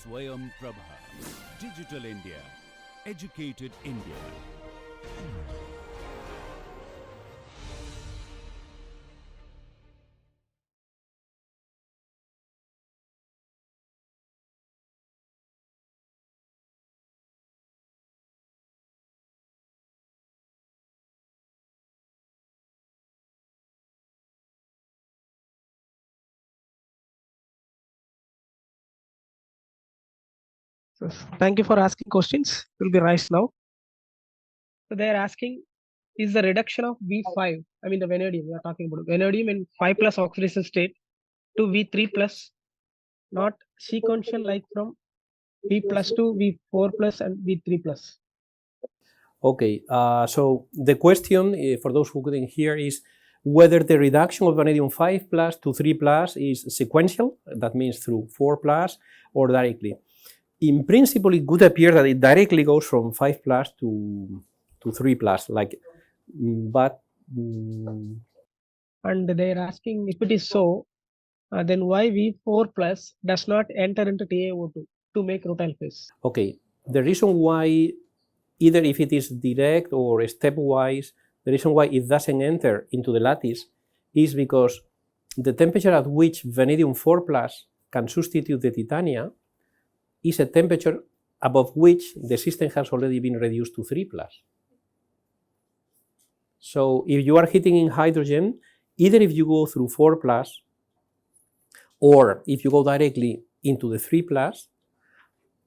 Swayam Prabha. Digital India. Educated India. So, thank you for asking questions. It will be raised now. So they are asking, is the reduction of V5, I mean the vanadium, we are talking about vanadium in 5 plus oxidation state to V3 plus, not sequential like from V plus to V4 plus and V3 plus. Okay, so the question for those who couldn't hear is whether the reduction of vanadium 5 plus to 3 plus is sequential, that means through 4 plus, or directly. In principle, it would appear that it directly goes from 5 plus to 3 plus, like, but. And they are asking if it is so, then why V4 plus does not enter into TaO2 to make rutile phase? Okay, the reason why, either if it is direct or stepwise, the reason why it doesn't enter into the lattice is because the temperature at which vanadium 4 plus can substitute the titania is a temperature above which the system has already been reduced to 3 plus. So if you are heating in hydrogen, either if you go through 4 plus or if you go directly into the 3 plus,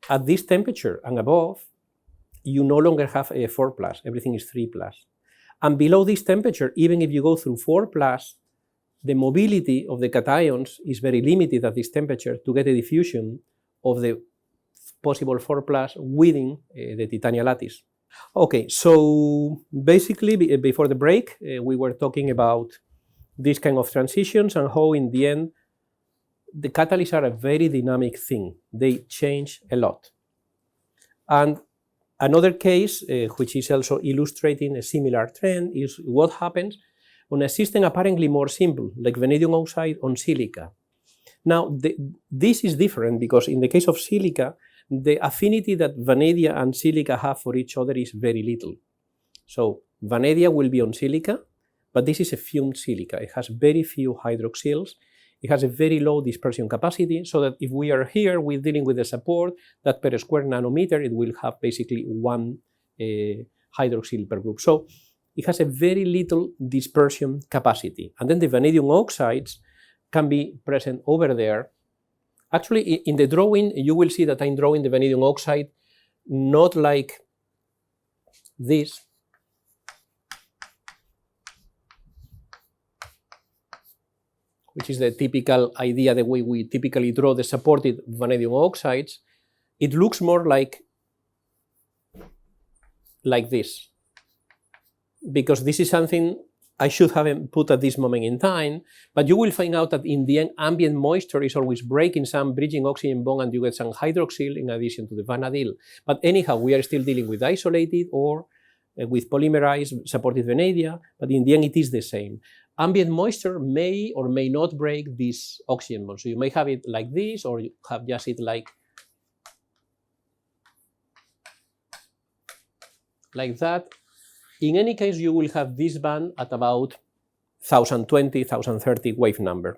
at this temperature and above, you no longer have a 4 plus, everything is 3 plus. And below this temperature, even if you go through 4 plus, the mobility of the cations is very limited at this temperature to get a diffusion of the possible 4 plus within the titania lattice. Okay, so basically before the break, we were talking about this kind of transitions and how in the end the catalysts are a very dynamic thing. They change a lot. And another case, which is also illustrating a similar trend, is what happens on a system apparently more simple, like vanadium oxide on silica. Now, this is different because in the case of silica, the affinity that vanadium and silica have for each other is very little. So vanadium will be on silica, but this is a fumed silica. It has very few hydroxyls. It has a very low dispersion capacity, so that if we are here, we're dealing with a support that per square nanometer, it will have basically one hydroxyl per group. So it has a very little dispersion capacity. And then the vanadium oxides can be present over there. Actually, in the drawing, you will see that I'm drawing the vanadium oxide not like this, which is the typical idea, the way we typically draw the supported vanadium oxides. It looks more like this, because this is something I should have put at this moment in time, but you will find out that in the end, ambient moisture is always breaking some bridging oxygen bond and you get some hydroxyl in addition to the vanadium. But anyhow, we are still dealing with isolated or with polymerized supported vanadium, but in the end, it is the same. Ambient moisture may or may not break this oxygen bond. So you may have it like this, or you have just it like that. In any case, you will have this band at about 1020, 1030 wave number.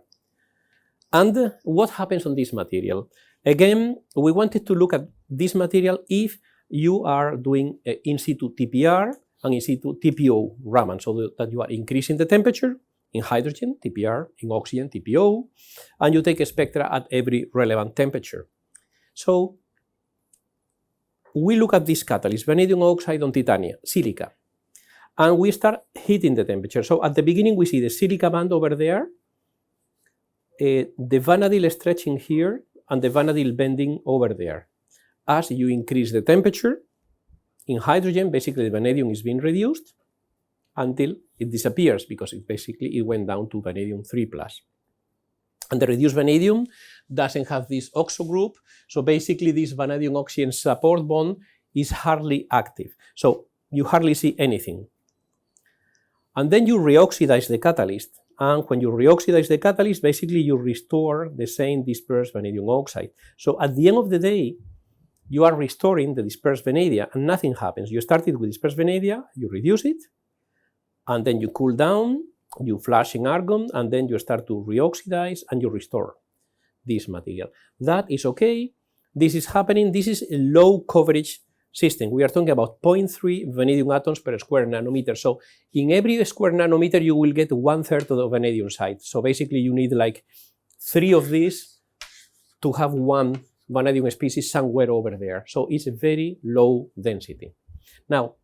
And what happens on this material? Again, we wanted to look at this material if you are doing in situ TPR and in situ TPO Raman, so that you are increasing the temperature in hydrogen, TPR, in oxygen, TPO, and you take a spectra at every relevant temperature. So we look at this catalyst, vanadium oxide on titania, silica, and we start heating the temperature. So at the beginning, we see the silica band over there, the vanadium stretching here, and the vanadium bending over there. As you increase the temperature, in hydrogen, basically the vanadium is being reduced until it disappears, because it went down to vanadium 3 plus. And the reduced vanadium doesn't have this oxo group, so basically this vanadium oxygen support bond is hardly active. So you hardly see anything. And then you reoxidize the catalyst, and when you reoxidize the catalyst, basically you restore the same dispersed vanadium oxide. So at the end of the day, you are restoring the dispersed vanadium and nothing happens. You started with dispersed vanadium, you reduce it, and then you cool down, you flush in argon, and then you start to reoxidize and you restore this material. That is okay. This is happening. This is a low coverage system. We are talking about 0.3 vanadium atoms per square nanometer. So in every square nanometer, you will get 1/3 of the vanadium site. So basically, you need like 3 of these to have one vanadium species somewhere over there. So it's a very low density. Now,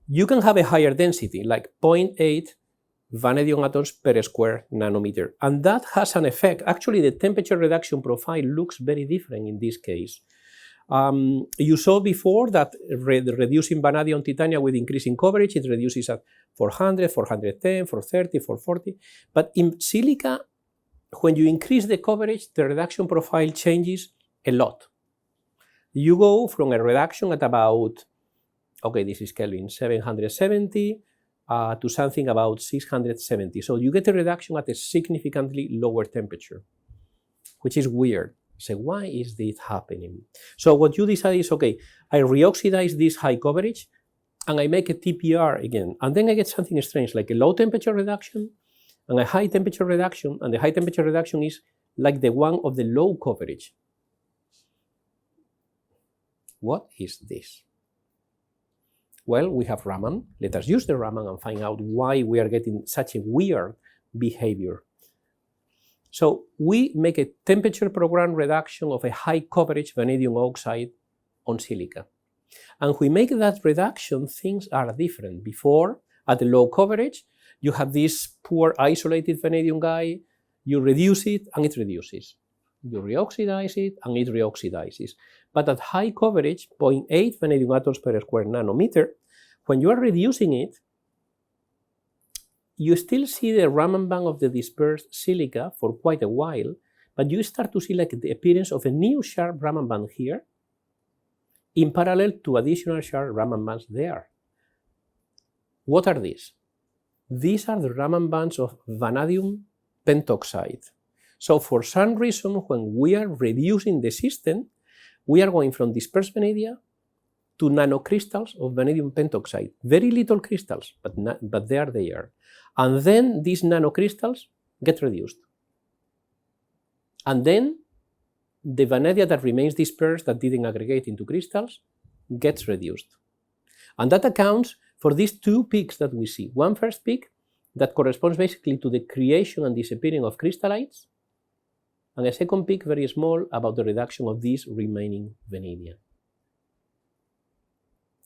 you can have a higher density, like 0.8 vanadium atoms per square nanometer. And that has an effect. Actually, the temperature reduction profile looks very different in this case. You saw before that reducing vanadium titanium with increasing coverage, it reduces at 400, 410, 430, 440. But in silica, when you increase the coverage, the reduction profile changes a lot. You go from a reduction at about, okay, this is Kelvin, 770 to something about 670. So you get a reduction at a significantly lower temperature, which is weird. So why is this happening? So what you decide is, okay, I reoxidize this high coverage and I make a TPR again. And then I get something strange, like a low temperature reduction and a high temperature reduction. And the high temperature reduction is like the one of the low coverage. What is this? Well, we have Raman. Let us use the Raman and find out why we are getting such a weird behavior. So we make a temperature program reduction of a high coverage vanadium oxide on silica. And we make that reduction, things are different. Before, at the low coverage, you have this poor isolated vanadium guy, you reduce it and it reduces. You reoxidize it and it reoxidizes. But at high coverage, 0.8 vanadium atoms per square nanometer, when you are reducing it, you still see the Raman band of the dispersed silica for quite a while, but you start to see like the appearance of a new sharp Raman band here, in parallel to additional sharp Raman bands there. What are these? These are the Raman bands of vanadium pentoxide. So for some reason, when we are reducing the system, we are going from dispersed vanadium to nanocrystals of vanadium pentoxide. Very little crystals, but they are there. And then these nanocrystals get reduced. And then the vanadium that remains dispersed, that didn't aggregate into crystals, gets reduced. And that accounts for these two peaks that we see. One first peak that corresponds basically to the creation and disappearing of crystallites, and a second peak, very small, about the reduction of these remaining vanadium.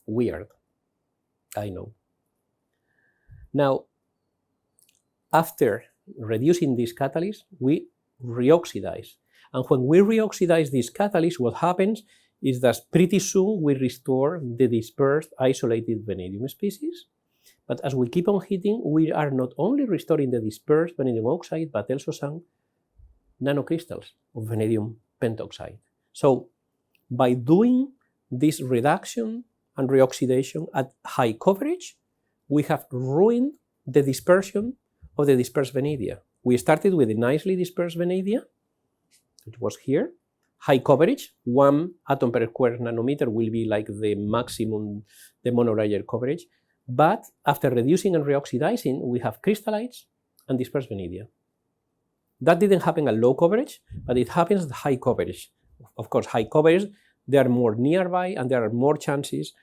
Weird, I know. Now, after reducing this catalyst, we reoxidize. And when we reoxidize this catalyst, what happens is that pretty soon we restore the dispersed isolated vanadium species. But as we keep on heating, we are not only restoring the dispersed vanadium oxide, but also some nanocrystals of vanadium pentoxide. So by doing this reduction and reoxidation at high coverage, we have ruined the dispersion of the dispersed vanadium. We started with a nicely dispersed vanadium, which was here. High coverage, 1 atom per square nanometer will be like the maximum, the monolayer coverage. But after reducing and reoxidizing, we have crystallites and dispersed vanadium. That didn't happen at low coverage, but it happens at high coverage. Of course, high coverage, they are more nearby and there are more chances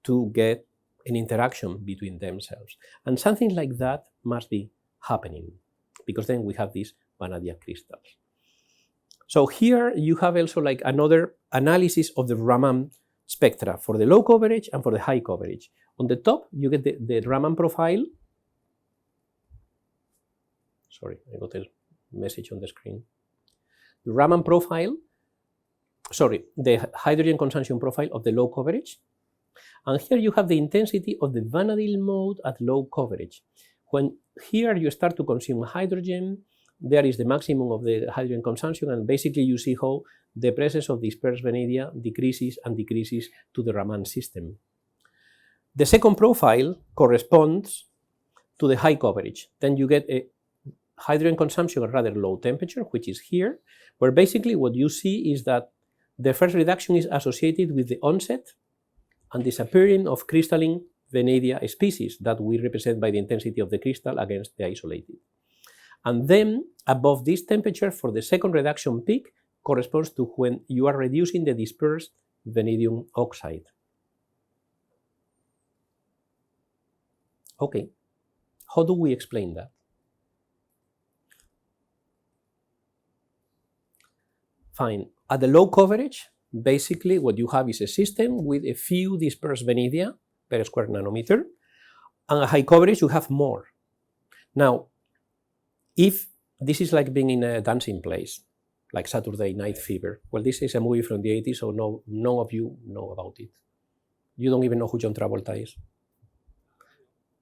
to get an interaction between themselves. And something like that must be happening, because then we have these vanadium crystals. So here you have also like another analysis of the Raman spectra for the low coverage and for the high coverage. On the top, you get the Raman profile. Sorry, I got a message on the screen. The Raman profile, the hydrogen consumption profile of the low coverage. And here you have the intensity of the vanadil mode at low coverage. When here you start to consume hydrogen, there is the maximum of the hydrogen consumption, and basically you see how the presence of dispersed vanadium decreases and decreases to the Raman system. The second profile corresponds to the high coverage. Then you get a hydrogen consumption at rather low temperature, which is here, where basically what you see is that the first reduction is associated with the onset and disappearing of crystalline vanadium species that we represent by the intensity of the crystal against the isolated. And then above this temperature for the second reduction peak corresponds to when you are reducing the dispersed vanadium oxide. Okay, how do we explain that? Fine, at the low coverage, basically what you have is a system with a few dispersed vanadium per square nanometer, and at high coverage you have more. Now, if this is like being in a dancing place, like Saturday Night Fever, well, this is a movie from the 80s, so none of you know about it. You don't even know who John Travolta is.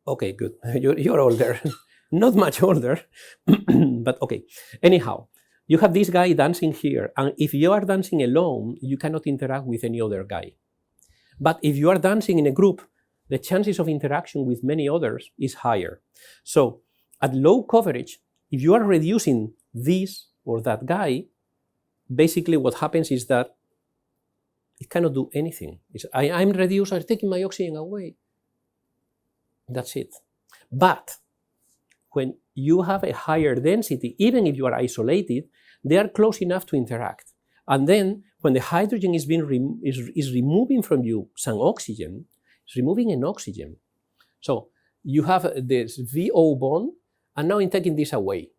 Okay, good. You're older. Not much older, but okay. Anyhow, you have this guy dancing here, and if you are dancing alone, you cannot interact with any other guy. But if you are dancing in a group, the chances of interaction with many others is higher. So at low coverage, if you are reducing this or that guy, basically what happens is that it cannot do anything. I'm reduced, I'm taking my oxygen away. That's it. But when you have a higher density, even if you are isolated, they are close enough to interact. And then when the hydrogen is removing from you some oxygen, it's removing an oxygen. So you have this VO bond, and now in taking this away,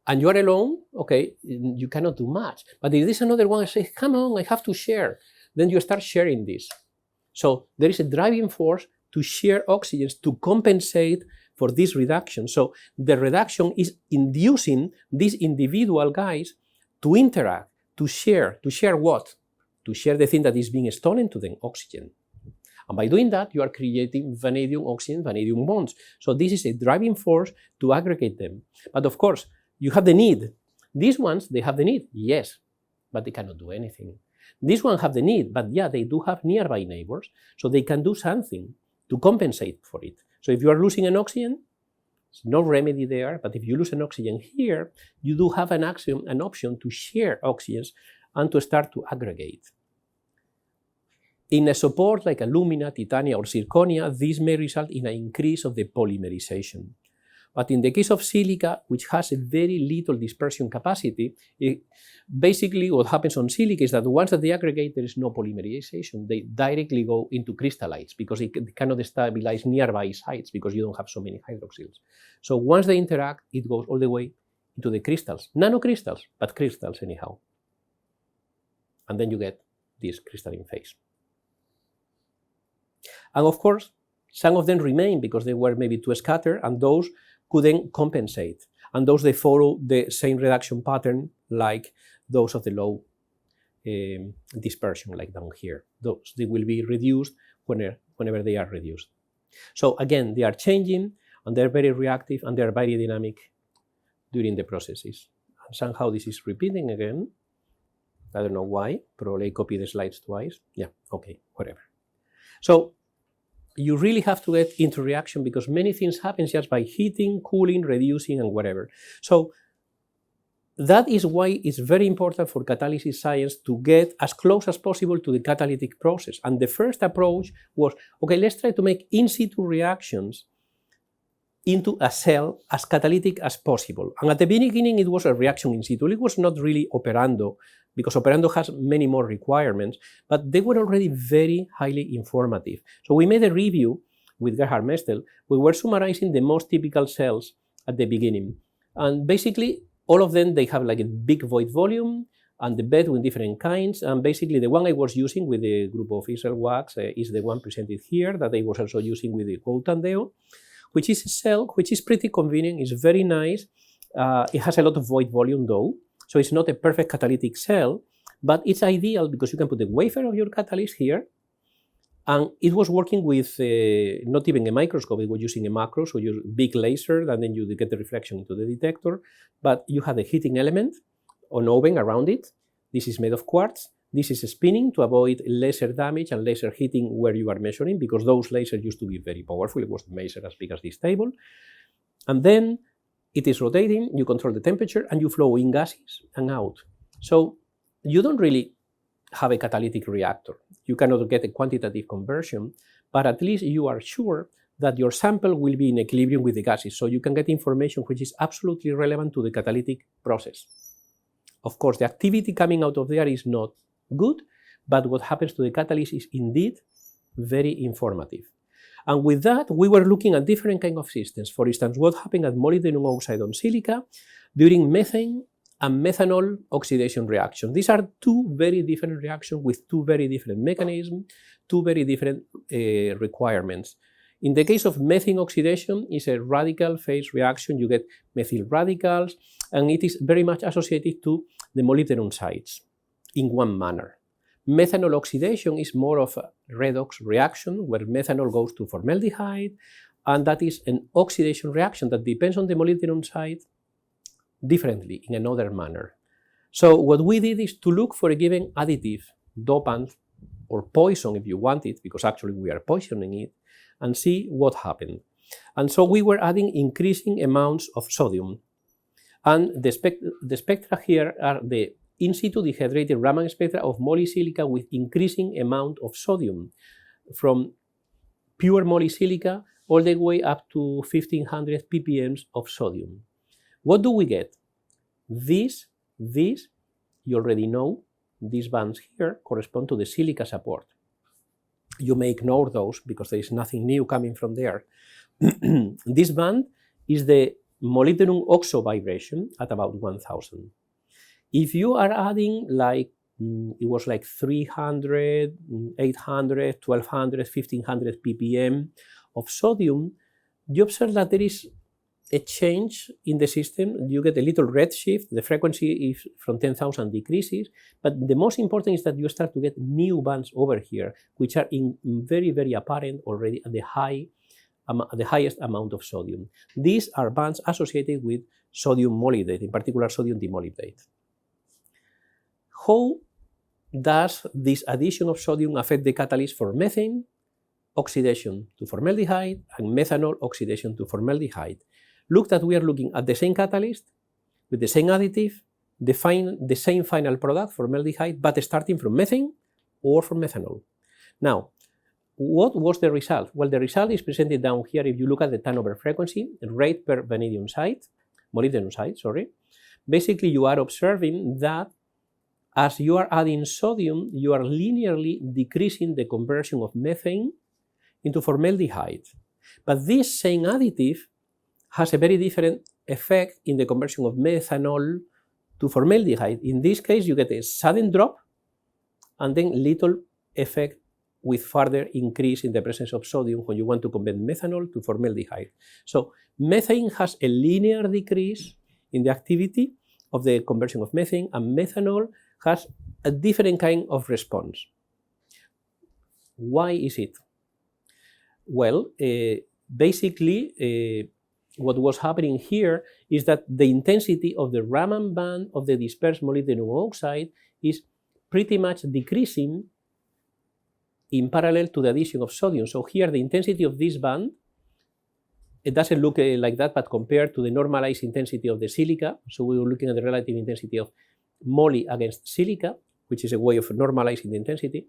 and you are alone, okay, you cannot do much. But if there's another one, I say, come on, I have to share. Then you start sharing this. So there is a driving force to share oxygens to compensate for this reduction. So the reduction is inducing these individual guys to interact, to share what? To share the thing that is being stolen to them, oxygen. And by doing that, you are creating vanadium-oxygen, vanadium bonds. So this is a driving force to aggregate them. But of course, you have the need. These ones, they have the need, yes, but they cannot do anything. These ones have the need, but yeah, they do have nearby neighbors, so they can do something to compensate for it. So if you are losing an oxygen, there's no remedy there, but if you lose an oxygen here, you do have an option to share oxygens and to start to aggregate. In a support like alumina, titania, or zirconia, this may result in an increase of the polymerization. But in the case of silica, which has a very little dispersion capacity, basically what happens on silica is that once that they aggregate, there is no polymerization. They directly go into crystallites because it cannot stabilize nearby sites because you don't have so many hydroxyls. So once they interact, it goes all the way into the crystals. Nanocrystals, but crystals anyhow. And then you get this crystalline phase. And of course, some of them remain because they were maybe too scattered, and those couldn't compensate. And those, they follow the same reduction pattern like those of the low dispersion, like down here. Those, they will be reduced whenever they are reduced. So again, they are changing, and they're very reactive, and they're very dynamic during the processes. And somehow this is repeating again. I don't know why. Probably I copied the slides twice. Yeah, okay, whatever. So you really have to get into reaction because many things happen just by heating, cooling, reducing, and whatever. So that is why it's very important for catalysis science to get as close as possible to the catalytic process. And the first approach was, okay, let's try to make in situ reactions into a cell as catalytic as possible. And at the beginning, it was a reaction in situ. It was not really operando, because operando has many more requirements, but they were already very highly informative. So we made a review with Gerhard Mestel. We were summarizing the most typical cells at the beginning. And basically, all of them, they have like a big void volume and the bed with different kinds. And basically, the one I was using with the group of Israel wax is the one presented here that I was also using with the Goutandeo, which is a cell which is pretty convenient, it's very nice. It has a lot of void volume though. So it's not a perfect catalytic cell, but it's ideal because you can put the wafer of your catalyst here, and it was working with not even a microscope, it was using a macro, so you big laser, and then you get the reflection into the detector, but you have a heating element on oven around it. This is made of quartz. This is spinning to avoid laser damage and laser heating where you are measuring, because those lasers used to be very powerful. It was the laser as big as this table. And then it is rotating, you control the temperature, and you flow in gases and out. So you don't really have a catalytic reactor. You cannot get a quantitative conversion, but at least you are sure that your sample will be in equilibrium with the gases, so you can get information which is absolutely relevant to the catalytic process. Of course, the activity coming out of there is not good, but what happens to the catalyst is indeed very informative. And with that, we were looking at different kinds of systems. For instance, what happened at molybdenum oxide on silica during methane and methanol oxidation reaction. These are two very different reactions with two very different mechanisms, two very different requirements. In the case of methane oxidation, it's a radical phase reaction. You get methyl radicals, and it is very much associated to the molybdenum sites in one manner. Methanol oxidation is more of a redox reaction where methanol goes to formaldehyde, and that is an oxidation reaction that depends on the molybdenum site differently in another manner. So what we did is to look for a given additive, dopant, or poison if you want it, because actually we are poisoning it, and see what happened. And so we were adding increasing amounts of sodium. And the spectra here are the in situ dehydrated Raman spectra of molysilica with increasing amount of sodium, from pure molysilica all the way up to 1500 ppm of sodium. What do we get? This, you already know, these bands here correspond to the silica support. You may ignore those because there is nothing new coming from there. This band is the molybdenum oxo vibration at about 1000. If you are adding like, it was like 300, 800, 1200, 1500 ppm of sodium, you observe that there is a change in the system. You get a little red shift, the frequency is from 10,000 decreases, but the most important is that you start to get new bands over here, which are in very, very apparent already at the highest amount of sodium. These are bands associated with sodium molybdate, in particular sodium dimolybdate. How does this addition of sodium affect the catalyst for methane oxidation to formaldehyde and methanol oxidation to formaldehyde? Look that we are looking at the same catalyst with the same additive, the same final product, formaldehyde, but starting from methane or from methanol. Now, what was the result? Well, the result is presented down here. If you look at the turnover frequency, rate per vanadium site, molybdenum site, sorry, basically you are observing that as you are adding sodium, you are linearly decreasing the conversion of methane into formaldehyde. But this same additive has a very different effect in the conversion of methanol to formaldehyde. In this case, you get a sudden drop and then little effect with further increase in the presence of sodium when you want to convert methanol to formaldehyde. So methane has a linear decrease in the activity of the conversion of methane, and methanol has a different kind of response. Why is it? Well, basically, what was happening here is that the intensity of the Raman band of the dispersed molybdenum oxide is pretty much decreasing in parallel to the addition of sodium. So here the intensity of this band, it doesn't look like that, but compared to the normalized intensity of the silica, so we were looking at the relative intensity of moly against silica, which is a way of normalizing the intensity.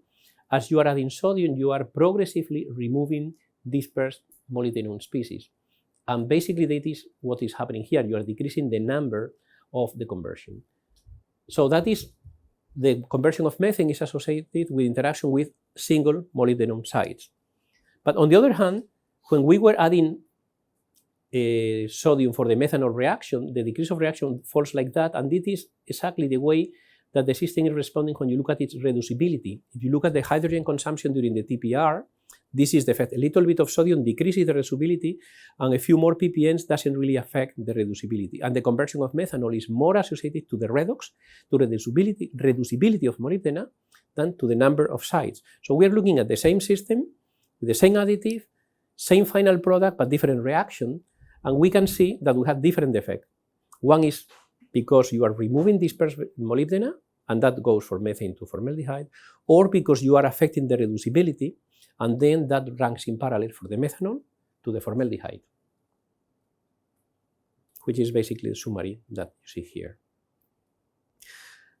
As you are adding sodium, you are progressively removing dispersed molybdenum species. And basically that is what is happening here. You are decreasing the number of the conversion. So that is, the conversion of methane is associated with interaction with single molybdenum sites. But on the other hand, when we were adding sodium for the methanol reaction, the decrease of reaction falls like that, and it is exactly the way that the system is responding when you look at its reducibility. If you look at the hydrogen consumption during the TPR, this is the effect. A little bit of sodium decreases the reducibility, and a few more ppm doesn't really affect the reducibility. And the conversion of methanol is more associated to the redox, to reducibility of molybdenum, than to the number of sites. So we are looking at the same system, with the same additive, same final product, but different reaction, and we can see that we have different effects. One is because you are removing dispersed molybdenum, and that goes for methane to formaldehyde, or because you are affecting the reducibility, and then that ranks in parallel for the methanol to the formaldehyde. which is basically the summary that you see here.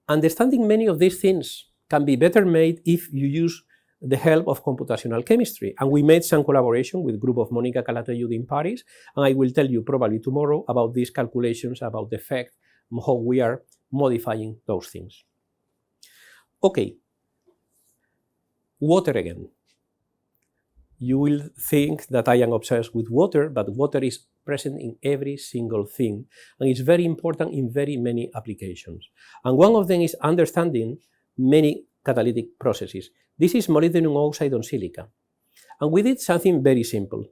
Understanding many of these things can be better made if you use the help of computational chemistry. And we made some collaboration with a group of Monica Calatayud in Paris, and I will tell you probably tomorrow about these calculations, about the effect, how we are modifying those things. Okay, water again. You will think that I am obsessed with water, but water is present in every single thing, and it's very important in very many applications. And one of them is understanding many catalytic processes. This is molybdenum oxide on silica. And we did something very simple.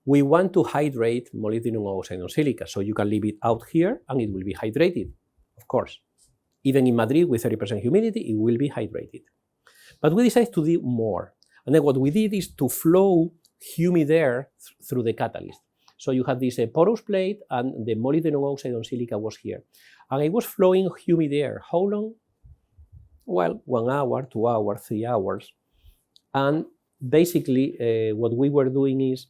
We want to hydrate molybdenum oxide on silica, so you can leave it out here and it will be hydrated, of course. Even in Madrid with 30% humidity, it will be hydrated. But we decided to do more. And then what we did is to flow humid air through the catalyst. So you have this porous plate and the molybdenum oxide on silica was here. And I was flowing humid air. How long? Well, 1 hour, 2 hours, 3 hours. And basically what we were doing is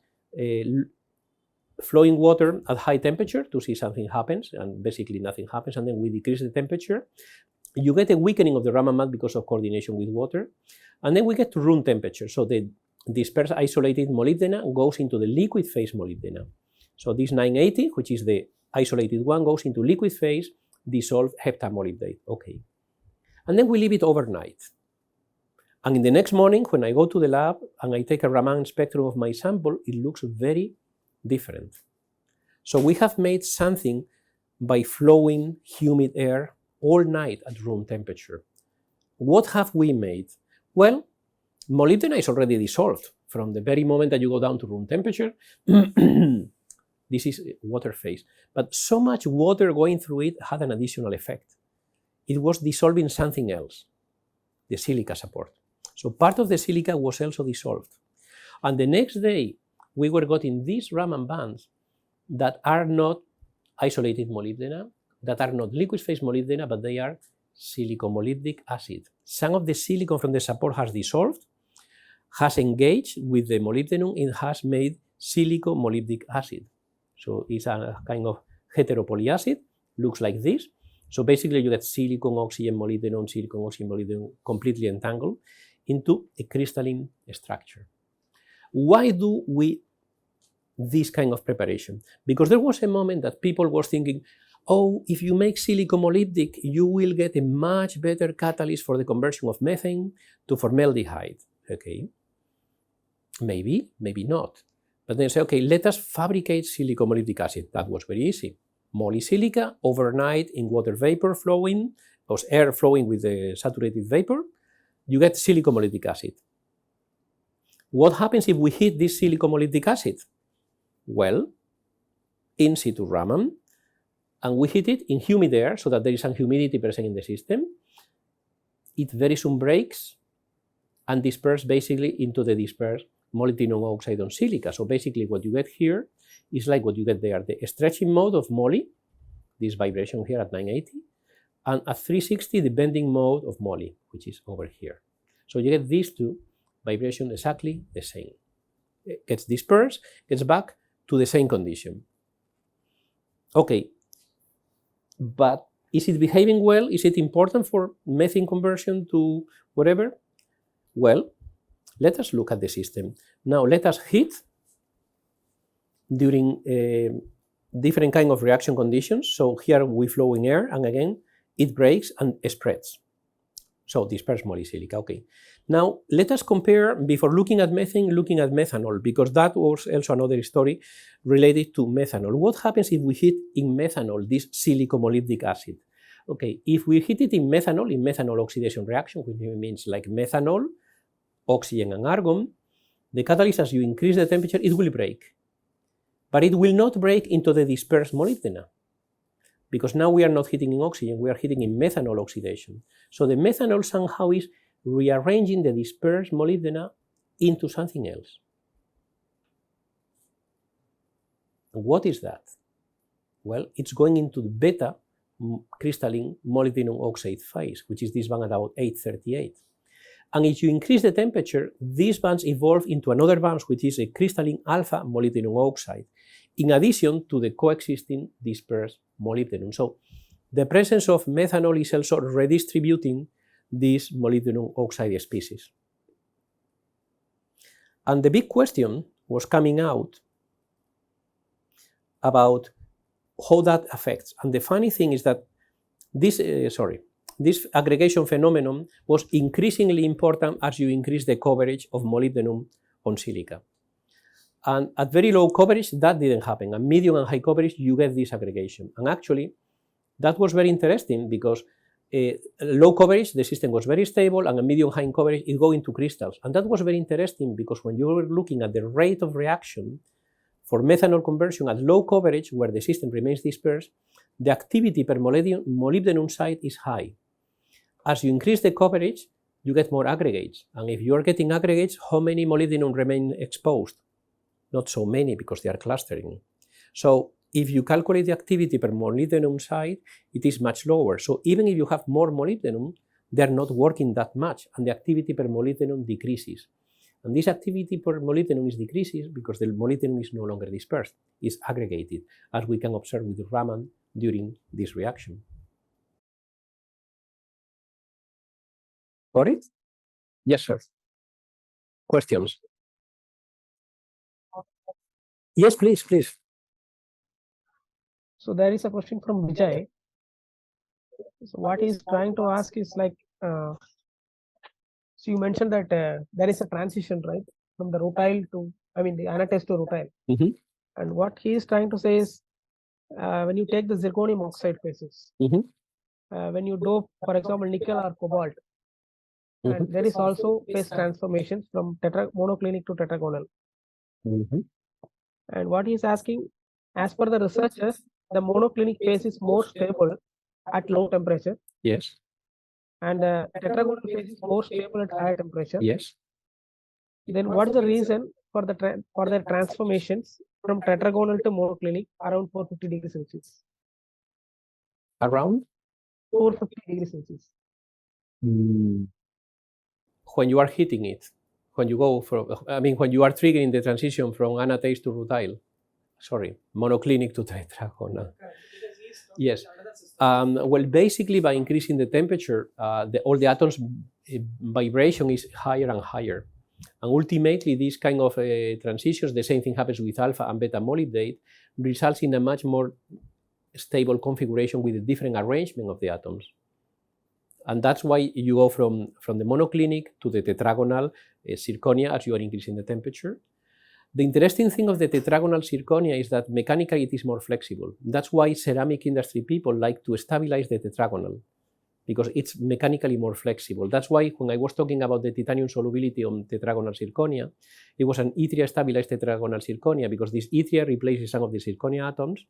flowing water at high temperature to see something happens, and basically nothing happens, and then we decrease the temperature. You get a weakening of the Raman mass because of coordination with water, and then we get to room temperature. So the dispersed isolated molybdenum goes into the liquid phase molybdenum. So this 980, which is the isolated one, goes into liquid phase, dissolved heptamolybdate. Okay. And then we leave it overnight. And in the next morning, when I go to the lab and I take a Raman spectrum of my sample, it looks very different. So we have made something by flowing humid air all night at room temperature. What have we made? Well, molybdenum is already dissolved from the very moment that you go down to room temperature. This is water phase. But so much water going through it had an additional effect. It was dissolving something else, the silica support. So part of the silica was also dissolved. And the next day, we were getting these Raman bands that are not isolated molybdenum, that are not liquid phase molybdenum, but they are silicomolybdic acid. Some of the silicon from the support has dissolved, has engaged with the molybdenum, and has made silicomolybdic acid. So it's a kind of heteropolyacid, looks like this. So basically you get silicon, oxygen, molybdenum, completely entangled into a crystalline structure. Why do we this kind of preparation? Because there was a moment that people were thinking, oh, if you make silicomolybdic, you will get a much better catalyst for the conversion of methane to formaldehyde. Okay, maybe, maybe not. But then say, okay, let us fabricate silicomolybdic acid. That was very easy. Molysilica overnight in water vapor flowing, or air flowing with the saturated vapor, you get silicomolybdic acid. What happens if we heat this silicomolybdic acid? Well, in situ Raman, and we heat it in humid air so that there is some humidity present in the system. It very soon breaks and disperses basically into the dispersed molybdenum oxide on silica. So basically what you get here is like what you get there, the stretching mode of moly, this vibration here at 980, and at 360 the bending mode of moly, which is over here. So you get these two vibrations exactly the same. It gets dispersed, gets back to the same condition. Okay, but is it behaving well? Is it important for methane conversion to whatever? Well, let us look at the system. Now let us heat during different kind of reaction conditions. So here we flow in air, and again it breaks and spreads. So dispersed molysilica. Okay. Now let us compare, before looking at methane, looking at methanol, because that was also another story related to methanol. What happens if we heat in methanol this silicomolybdic acid? Okay, if we heat it in methanol oxidation reaction, which means like methanol, oxygen and argon, the catalyst, as you increase the temperature, it will break. But it will not break into the dispersed molybdenum, because now we are not heating in oxygen, we are heating in methanol oxidation. So the methanol somehow is rearranging the dispersed molybdenum into something else. What is that? Well, it's going into the beta crystalline molybdenum oxide phase, which is this band at about 838. And if you increase the temperature, these bands evolve into another band, which is a crystalline alpha molybdenum oxide. in addition to the coexisting dispersed molybdenum. So the presence of methanol is also redistributing these molybdenum oxide species. And the big question was coming out about how that affects. And the funny thing is that this aggregation phenomenon was increasingly important as you increase the coverage of molybdenum on silica. And at very low coverage, that didn't happen. At medium and high coverage, you get this aggregation. And actually, that was very interesting because low coverage, the system was very stable, and at medium high coverage, it goes into crystals. And that was very interesting because when you were looking at the rate of reaction for methanol conversion at low coverage, where the system remains dispersed, the activity per molybdenum site is high. As you increase the coverage, you get more aggregates. And if you are getting aggregates, how many molybdenum remain exposed? Not so many because they are clustering. So if you calculate the activity per molybdenum site, it is much lower. So even if you have more molybdenum, they are not working that much, and the activity per molybdenum decreases. And this activity per molybdenum is decreases because the molybdenum is no longer dispersed, it's aggregated, as we can observe with Raman during this reaction. Got it? Yes, sir. Questions? Yes, please, please. So there is a question from Vijay. So what he's trying to ask is like, so you mentioned that there is a transition, right, from the rutile to, the anatase to rutile. Mm-hmm. And what he is trying to say is, when you take the zirconium oxide phases, Mm-hmm. when you dope, for example, nickel or cobalt, Mm-hmm. and there is also phase transformations from monoclinic to tetragonal. Mm-hmm. And what he is asking, as per the researchers, the monoclinic phase is more stable at low temperature. Yes. And the tetragonal phase is more stable at higher temperature. Yes. Then what is the reason for their transformations from tetragonal to monoclinic around 450 degrees Celsius? Around? 450 degrees Celsius. When you are hitting it, when you go from, when you are triggering the transition from anatase to rutile, monoclinic to tetragonal. Yes. Well, basically, by increasing the temperature, all the atoms' vibration is higher and higher. And ultimately, these kind of transitions, the same thing happens with alpha and beta molybdate, results in a much more stable configuration with a different arrangement of the atoms. And that's why you go from the monoclinic to the tetragonal zirconia as you are increasing the temperature. The interesting thing of the tetragonal zirconia is that mechanically it is more flexible. That's why ceramic industry people like to stabilize the tetragonal, because it's mechanically more flexible. That's why when I was talking about the titanium solubility on tetragonal zirconia, it was an yttria stabilized tetragonal zirconia, because this yttria replaces some of the zirconia atoms,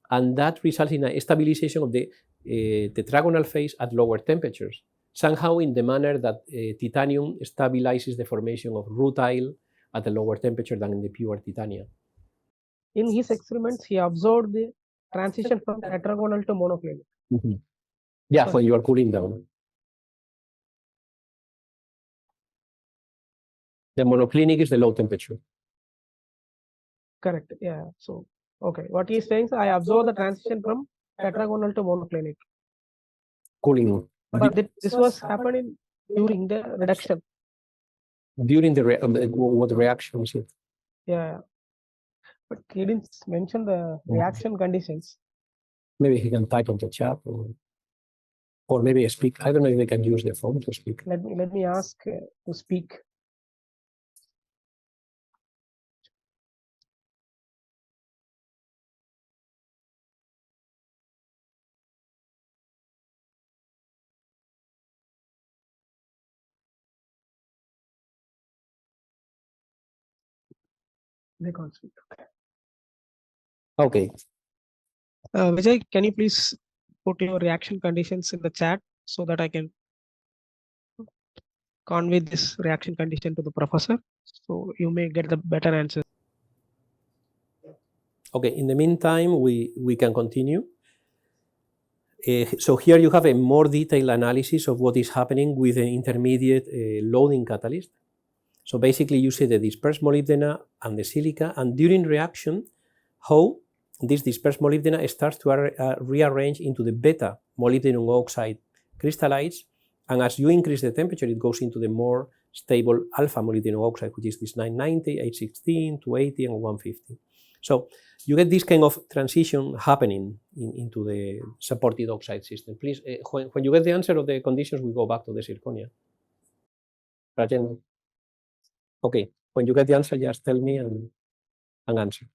and that results in a stabilization of the tetragonal phase at lower temperatures, somehow in the manner that titanium stabilizes the formation of rutile at a lower temperature than in the pure titania. In his experiments, he observed the transition from tetragonal to monoclinic. Mm-hmm. Yeah, when you are cooling down. The monoclinic is the low temperature. Correct. Yeah. So, okay. What he is saying is, I observed the transition from tetragonal to monoclinic. Cooling. But this was happening during the reduction. During the what reaction was it? Yeah. But he didn't mention the reaction conditions. Maybe he can type on the chat, or maybe speak. I don't know if they can use their phone to speak. Let me ask to speak. They can't speak. Okay. Vijay, can you please put your reaction conditions in the chat so that I can convey this reaction condition to the professor, so you may get the better answer. Okay, in the meantime, we can continue. So here you have a more detailed analysis of what is happening with an intermediate loading catalyst. So basically you see the dispersed molybdena and the silica, and during reaction, how this dispersed molybdenum starts to rearrange into the beta molybdenum oxide crystallites, and as you increase the temperature, it goes into the more stable alpha molybdenum oxide, which is this 990, 816, 280, and 150. So you get this kind of transition happening into the supported oxide system. Please, when you get the answer of the conditions, we go back to the zirconia. Rajan, okay, when you get the answer, just tell me and answer.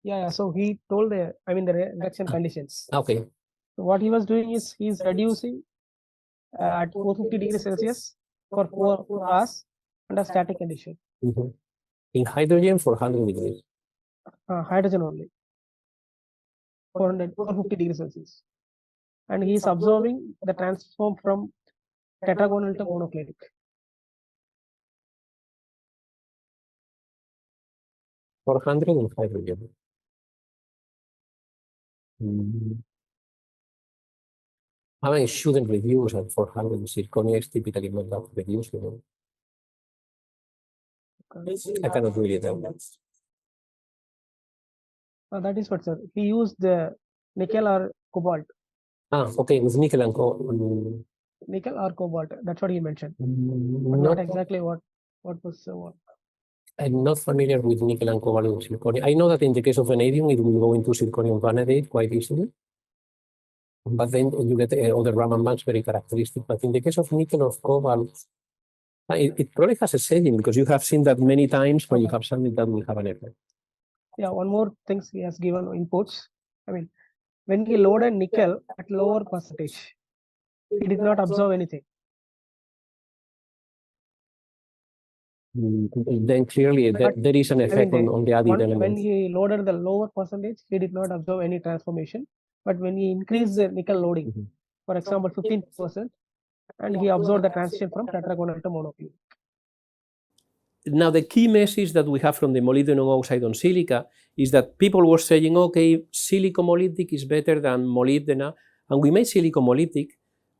Yeah. So he told the reduction conditions. Okay. So what he was doing is he's reducing at 450 degrees Celsius for 4 hours under static condition. In hydrogen, 400 degrees. Hydrogen only. 450 degrees Celsius. And he is observing the transform from tetragonal to monoclinic. $400 in hydrogen. I mean, it shouldn't reduce at 400. Zirconia is typically not that reducible. I cannot really tell that. That is what, sir. He used the nickel or cobalt. Okay, with nickel and Nickel or cobalt. That's what he mentioned. not exactly what was what. I'm not familiar with nickel and cobalt with zirconia. I know that in the case of vanadium, it will go into zirconium vanadate quite easily. But then you get other Raman bands very characteristic. But in the case of nickel or cobalt, it probably has a setting because you have seen that many times when you have something that will have an effect. Yeah, one more thing he has given inputs. I mean, when he loaded nickel at lower percentage, he did not observe anything. Then clearly there is an effect on the added element. When he loaded the lower percentage, he did not observe any transformation. But when he increased the nickel loading, for example, 15%, and he observed the transition from tetragonal to monoclinic. Now, the key message that we have from the molybdenum oxide on silica is that people were saying, okay, silico-molybdic is better than molybdenum, and we made silico-molybdic,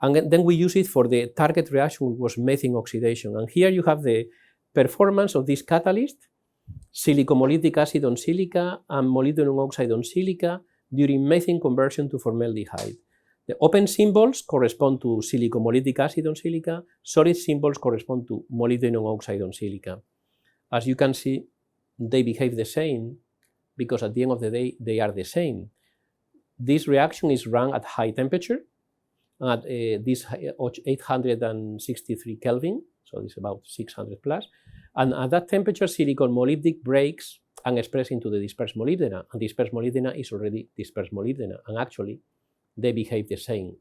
and then we use it for the target reaction, which was methane oxidation. And here you have the performance of this catalyst, silico-molybdic acid on silica and molybdenum oxide on silica during methane conversion to formaldehyde. The open symbols correspond to silico-molybdic acid on silica, solid symbols correspond to molybdenum oxide on silica. As you can see, they behave the same because at the end of the day, they are the same. This reaction is run at high temperature, at this 863 Kelvin, so it's about 600 plus, and at that temperature, silicon-molybdic breaks and expresses into the dispersed molybdenum, and dispersed molybdenum is already dispersed molybdenum, and actually, they behave the same.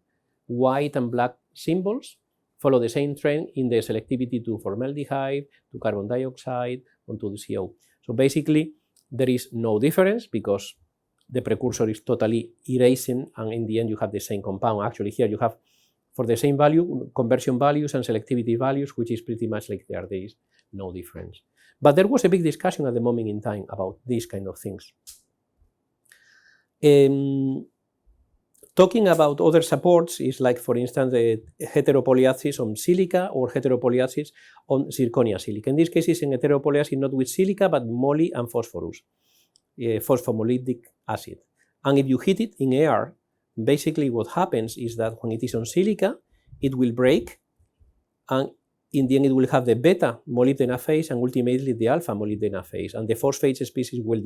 White and black symbols follow the same trend in the selectivity to formaldehyde, to carbon dioxide, and to the CO. So basically, there is no difference because the precursor is totally erasing, and in the end, you have the same compound. Actually, here you have, for the same value, conversion values and selectivity values, which is pretty much like there is no difference. But there was a big discussion at the moment in time about these kind of things. Talking about other supports is like, for instance, the heteropolyacid on silica or heteropolyacid on zirconia silica. In this case, it's an heteropolyacid not with silica, but moly and phosphorus, phosphomolybdic acid. And if you heat it in air, basically what happens is that when it is on silica, it will break, and in the end it will have the beta molybdenum phase and ultimately the alpha molybdenum phase, and the phosphate species will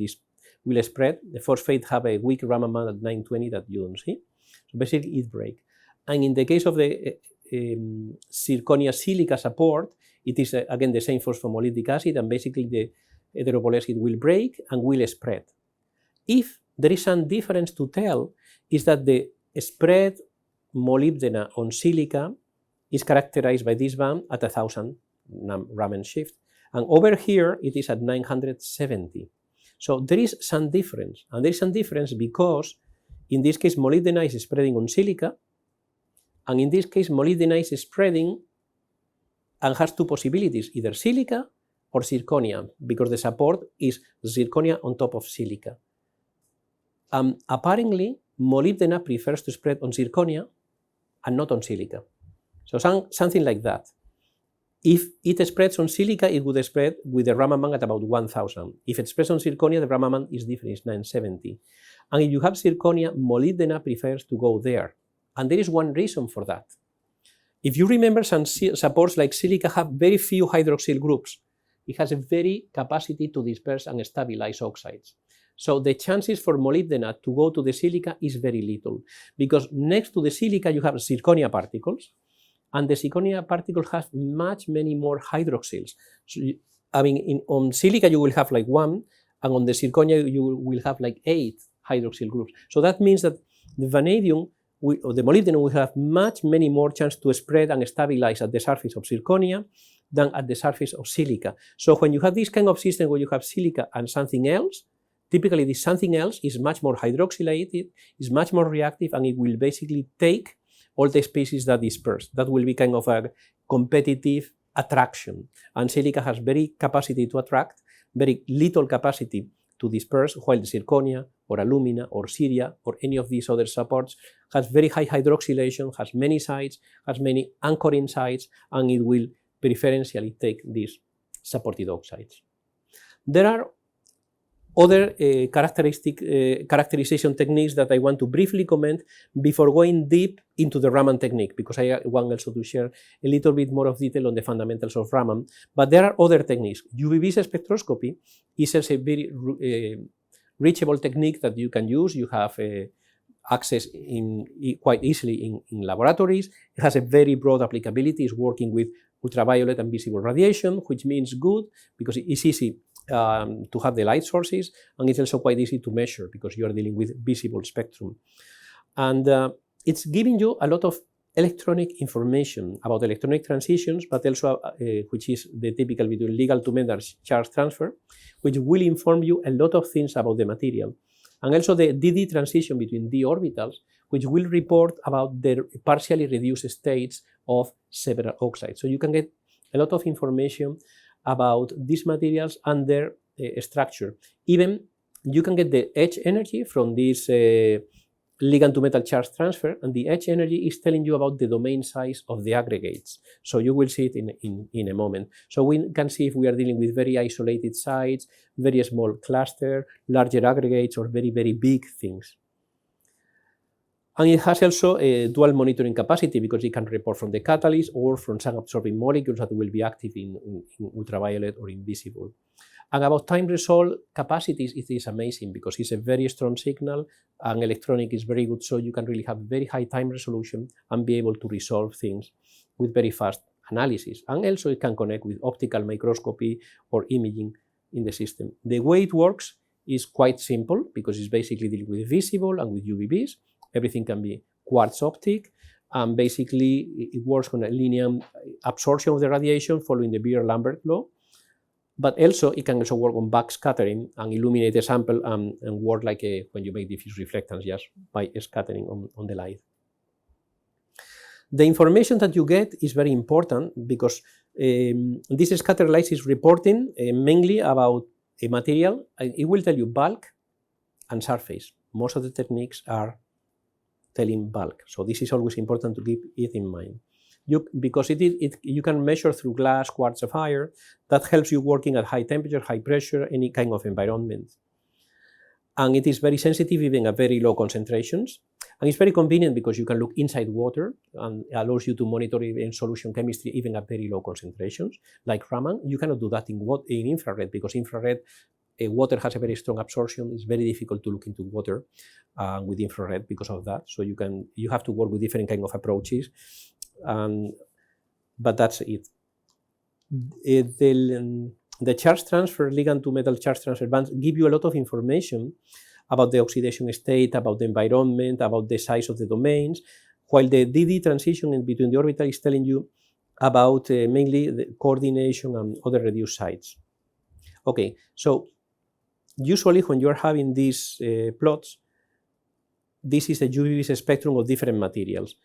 spread. The phosphate have a weak Raman band at 920 that you don't see. So basically it breaks. And in the case of the zirconia silica support, it is again the same phosphomolybdic acid, and basically the heteropolyacid will break and will spread. If there is some difference to tell, is that the spread molybdenum on silica is characterized by this band at 1000 Raman shift, and over here it is at 970. So there is some difference, and there is some difference because in this case molybdenum is spreading on silica, and in this case molybdenum is spreading and has two possibilities, either silica or zirconia, because the support is zirconia on top of silica. Apparently, molybdenum prefers to spread on zirconia and not on silica. So something like that. If it spreads on silica, it would spread with the Raman at about 1000. If it spreads on zirconia, the Raman is different, it's 970. And if you have zirconia, molybdena prefers to go there. And there is one reason for that. If you remember, some supports like silica have very few hydroxyl groups. It has a very capacity to disperse and stabilize oxides. So the chances for molybdena to go to the silica is very little, because next to the silica you have zirconia particles, and the zirconia particles have many more hydroxyls. So on silica you will have like 1, and on the zirconia you will have like 8 hydroxyl groups. So that means that the vanadium or the molybdenum will have many more chance to spread and stabilize at the surface of zirconia than at the surface of silica. So when you have this kind of system where you have silica and something else, typically this something else is much more hydroxylated, is much more reactive, and it will basically take all the species that disperse. That will be kind of a competitive attraction. And silica has very capacity to attract, very little capacity to disperse, while the zirconia or alumina or ceria or any of these other supports has very high hydroxylation, has many sites, has many anchoring sites, and it will preferentially take these supported oxides. There are other characterization techniques that I want to briefly comment before going deep into the Raman technique, because I want also to share a little bit more of detail on the fundamentals of Raman. But there are other techniques. UV-Vis spectroscopy is also a very reachable technique that you can use. You have access quite easily in laboratories. It has a very broad applicability. It's working with ultraviolet and visible radiation, which means good because it's easy to have the light sources, and it's also quite easy to measure because you are dealing with visible spectrum. And it's giving you a lot of electronic information about electronic transitions, but also which is the typical between legal to metal charge transfer, which will inform you a lot of things about the material. And also the DD transition between d orbitals, which will report about the partially reduced states of several oxides. So you can get a lot of information about these materials and their structure. Even you can get the edge energy from this ligand to metal charge transfer, and the edge energy is telling you about the domain size of the aggregates. So you will see it in a moment. So we can see if we are dealing with very isolated sites, very small cluster, larger aggregates, or very big things. And it has also a dual monitoring capacity because it can report from the catalyst or from some absorbing molecules that will be active in ultraviolet or invisible. And about time resolve capacities, it is amazing because it's a very strong signal and electronic is very good, so you can really have very high time resolution and be able to resolve things with very fast analysis. And also it can connect with optical microscopy or imaging in the system. The way it works is quite simple because it's basically dealing with visible and with UV-Vis. Everything can be quartz optic, and basically it works on a linear absorption of the radiation following the Beer-Lambert law. But also it can also work on backscattering and illuminate a sample and work like when you make diffuse reflectance just by scattering on the light. The information that you get is very important because this scatter light is reporting mainly about a material. It will tell you bulk and surface. Most of the techniques are telling bulk, so this is always important to keep it in mind. Because you can measure through glass, quartz, sapphire. That helps you working at high temperature, high pressure, any kind of environment. And it is very sensitive even at very low concentrations. And it's very convenient because you can look inside water and allows you to monitor in solution chemistry even at very low concentrations. Like Raman, you cannot do that in infrared because infrared water has a very strong absorption. It's very difficult to look into water with infrared because of that. So you have to work with different kind of approaches. But that's it. The charge transfer, ligand to metal charge transfer bands give you a lot of information about the oxidation state, about the environment, about the size of the domains, while the DD transition in between the orbital is telling you about mainly the coordination and other reduced sites. Okay, so usually when you're having these plots, this is the UV-Vis spectrum of different materials.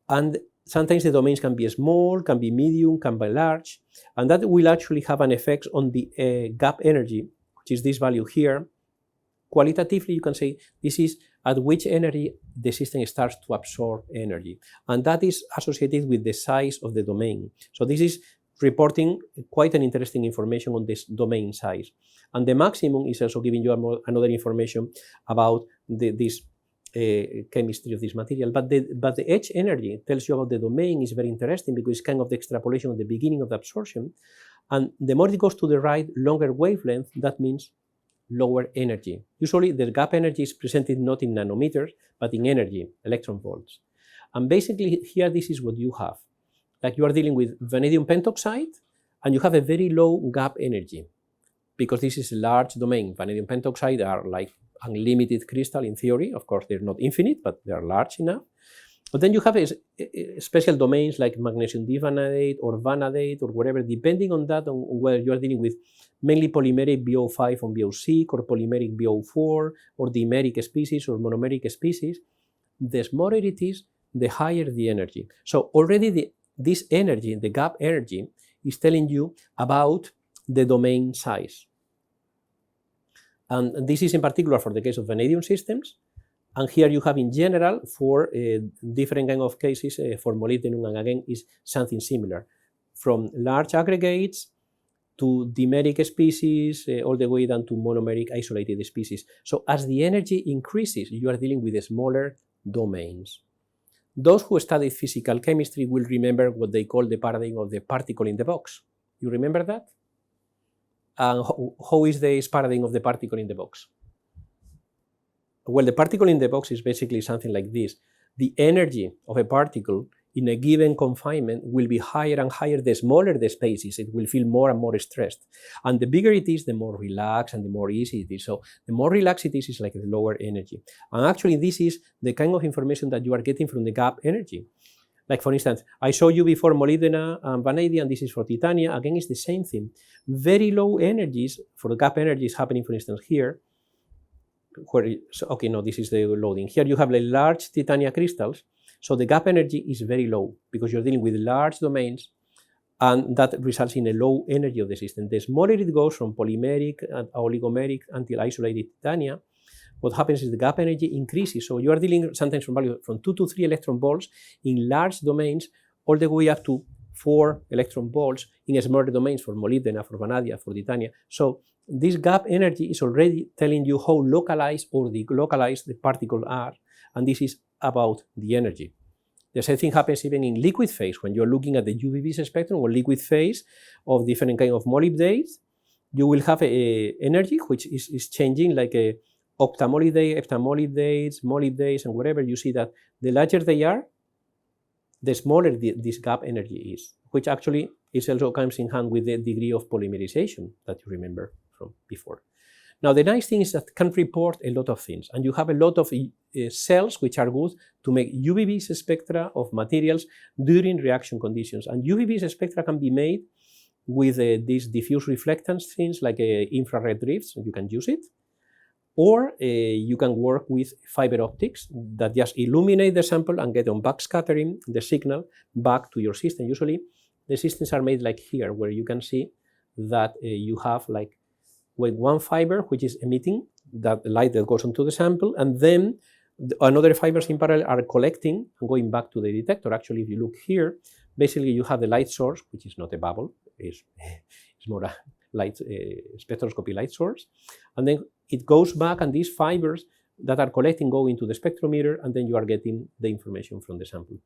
And sometimes the domains can be small, can be medium, can be large, and that will actually have an effect on the gap energy, which is this value here. Qualitatively, you can say this is at which energy the system starts to absorb energy, and that is associated with the size of the domain. So this is reporting quite an interesting information on this domain size. And the maximum is also giving you another information about this chemistry of this material. But the edge energy tells you about the domain is very interesting because it's kind of the extrapolation of the beginning of the absorption. And the more it goes to the right, longer wavelength, that means lower energy. Usually the gap energy is presented not in nanometers, but in energy, electron volts. And basically here, this is what you have. Like you are dealing with vanadium pentoxide, and you have a very low gap energy, because this is a large domain. Vanadium pentoxide are like unlimited crystal in theory. Of course, they're not infinite, but they are large enough. But then you have special domains like magnesium divanadate or vanadate or whatever, depending on that, on whether you are dealing with mainly polymeric BO5 on BO6 or polymeric BO4 or dimeric species or monomeric species. The smaller it is, the higher the energy. So already this energy, the gap energy, is telling you about the domain size. And this is in particular for the case of vanadium systems. And here you have in general for different kind of cases for molybdenum, and again is something similar, from large aggregates to dimeric species all the way down to monomeric isolated species. So as the energy increases, you are dealing with smaller domains. Those who studied physical chemistry will remember what they call the paradigm of the particle in the box. You remember that? And how is this paradigm of the particle in the box? Well, the particle in the box is basically something like this. The energy of a particle in a given confinement will be higher and higher the smaller the space is. It will feel more and more stressed. And the bigger it is, the more relaxed and the more easy it is. So the more relaxed it is like the lower energy. And actually this is the kind of information that you are getting from the gap energy. Like for instance, I showed you before molybdenum and vanadium, this is for titania. Again, it's the same thing. Very low energies for the gap energy is happening, for instance, here. Okay, no, this is the loading. Here you have like large titania crystals, so the gap energy is very low because you're dealing with large domains, and that results in a low energy of the system. The smaller it goes from polymeric and oligomeric until isolated titania, what happens is the gap energy increases. So you are dealing sometimes from value from 2 to 3 electron volts in large domains, all the way up to 4 electron volts in smaller domains for molybdenum, for vanadium, for titania. So this gap energy is already telling you how localized or delocalized the particles are, and this is about the energy. The same thing happens even in liquid phase. When you're looking at the UV-Vis spectrum or liquid phase of different kind of molybdates, you will have a energy which is changing, like a octamolybdate, heptamolybdates, molybdates, and whatever. You see that the larger they are, the smaller this gap energy is, which actually is also comes in hand with the degree of polymerization that you remember from before. Now, the nice thing is that it can report a lot of things, and you have a lot of cells which are good to make UV-Vis spectra of materials during reaction conditions. And UV-Vis spectra can be made with these diffuse reflectance things like infrared drifts, you can use it. Or you can work with fiber optics that just illuminate the sample and get on backscattering the signal back to your system. Usually the systems are made like here, where you can see that you have like one fiber which is emitting that light that goes onto the sample, and then another fibers in parallel are collecting and going back to the detector. Actually, if you look here, basically you have the light source, which is not a bubble, it's more a light spectroscopy light source, and then it goes back, and these fibers that are collecting go into the spectrometer, and then you are getting the information from the sample.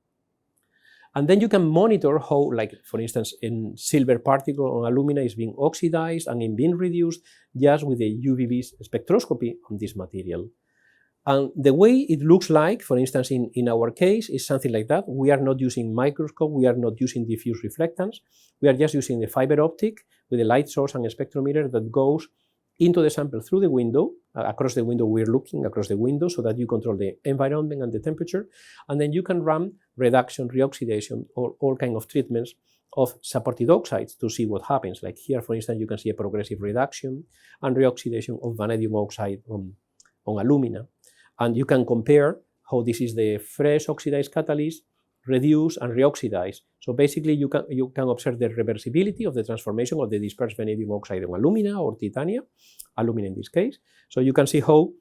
And then you can monitor how, like for instance, in silver particle on alumina is being oxidized and being reduced just with the UV-Vis spectroscopy on this material. And the way it looks like, for instance, in our case, is something like that. We are not using microscope, we are not using diffuse reflectance, we are just using the fiber optic with a light source and a spectrometer that goes into the sample through the window. Across the window, we're looking across the window so that you control the environment and the temperature, and then you can run reduction, reoxidation, or all kinds of treatments of supported oxides to see what happens. Like here, for instance, you can see a progressive reduction and reoxidation of vanadium oxide on alumina. And you can compare how this is the fresh oxidized catalyst, reduce and reoxidize. So basically you can observe the reversibility of the transformation of the dispersed vanadium oxide on alumina or titania, alumina in this case. So you can see how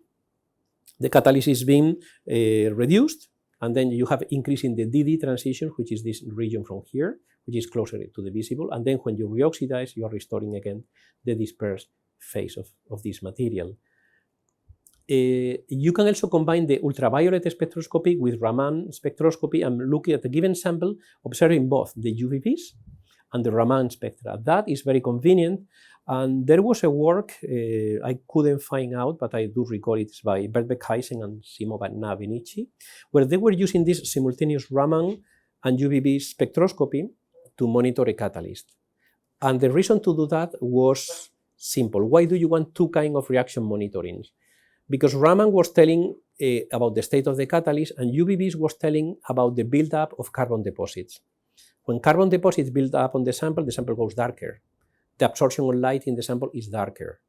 the catalyst is being reduced and then you have increase in the DD transition, which is this region from here, which is closer to the visible, and then when you reoxidize, you are restoring again the dispersed phase of this material. You can also combine the ultraviolet spectroscopy with Raman spectroscopy and look at a given sample, observing both the UVBs and the Raman spectra. That is very convenient. And there was a work I couldn't find out, but I do recall it's by Bert Beckhuizen and Simo Navinici, where they were using this simultaneous Raman and UVB spectroscopy to monitor a catalyst. And the reason to do that was simple. Why do you want two kinds of reaction monitoring? Because Raman was telling about the state of the catalyst, and UVBs was telling about the buildup of carbon deposits. When carbon deposits build up on the sample goes darker. The absorption of light in the sample is darker.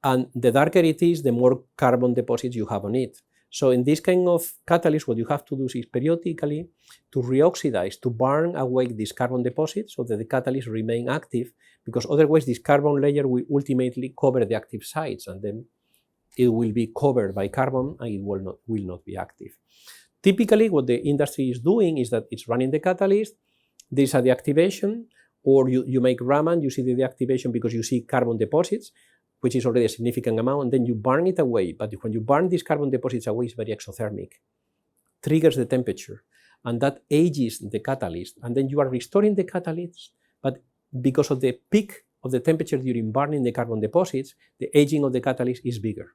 And the darker it is, the more carbon deposits you have on it. So in this kind of catalyst, what you have to do is periodically to reoxidize, to burn away these carbon deposits so that the catalyst remain active, because otherwise this carbon layer will ultimately cover the active sites, and then it will be covered by carbon and it will not be active. Typically, what the industry is doing is that it's running the catalyst, there is a deactivation, or you make Raman, you see the deactivation because you see carbon deposits, which is already a significant amount, and then you burn it away. But when you burn these carbon deposits away, it's very exothermic, triggers the temperature, and that ages the catalyst, and then you are restoring the catalyst, but because of the peak of the temperature during burning the carbon deposits, the aging of the catalyst is bigger.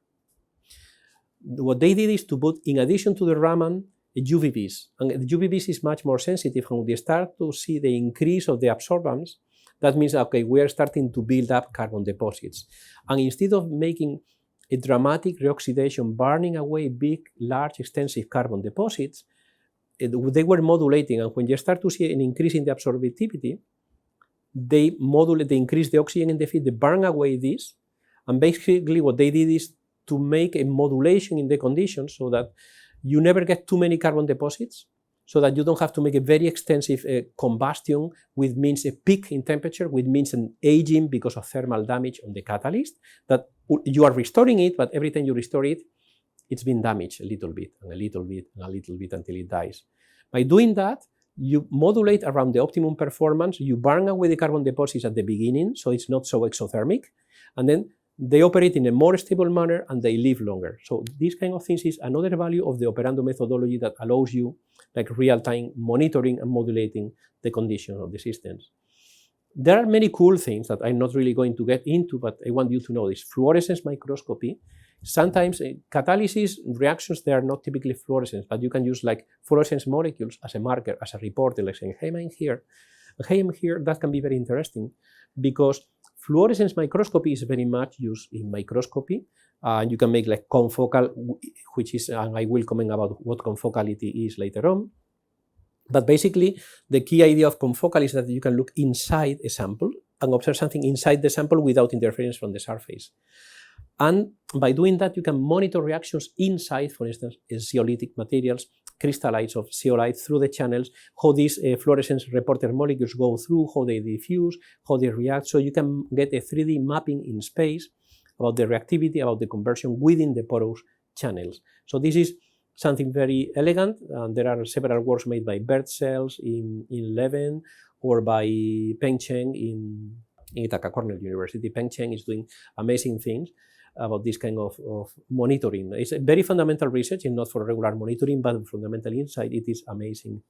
What they did is to put, in addition to the Raman, UVBs, and the UVBs is much more sensitive. When they start to see the increase of the absorbance, that means, okay, we are starting to build up carbon deposits. And instead of making a dramatic reoxidation, burning away big, large, extensive carbon deposits, they were modulating, and when you start to see an increase in the absorptivity, they modulate, they increase the oxygen in the feed, they burn away this, and basically what they did is to make a modulation in the conditions so that you never get too many carbon deposits, so that you don't have to make a very extensive combustion, which means a peak in temperature, which means an aging because of thermal damage on the catalyst, that you are restoring it, but every time you restore it, it's been damaged a little bit, and a little bit, and a little bit until it dies. By doing that, you modulate around the optimum performance, you burn away the carbon deposits at the beginning, so it's not so exothermic, and then they operate in a more stable manner and they live longer. So this kind of things is another value of the operando methodology that allows you like real-time monitoring and modulating the condition of the systems. There are many cool things that I'm not really going to get into, but I want you to know this. Fluorescence microscopy. Sometimes catalysis reactions, they are not typically fluorescence, but you can use like fluorescence molecules as a marker, as a reporter, like saying, hey, I'm here, hey, I'm here. That can be very interesting because fluorescence microscopy is very much used in microscopy. You can make like confocal, which is, and I will comment about what confocality is later on. But basically, the key idea of confocal is that you can look inside a sample and observe something inside the sample without interference from the surface. And by doing that, you can monitor reactions inside, for instance, zeolitic materials, crystallites of zeolite through the channels, how these fluorescence reporter molecules go through, how they diffuse, how they react. So you can get a 3D mapping in space about the reactivity, about the conversion within the porous channels. So this is something very elegant. There are several works made by Bert Sells in Leuven or by Peng Cheng in Ithaca Cornell University. Peng Cheng is doing amazing things about this kind of monitoring. It's a very fundamental research, and not for regular monitoring, but fundamental insight. It is amazing.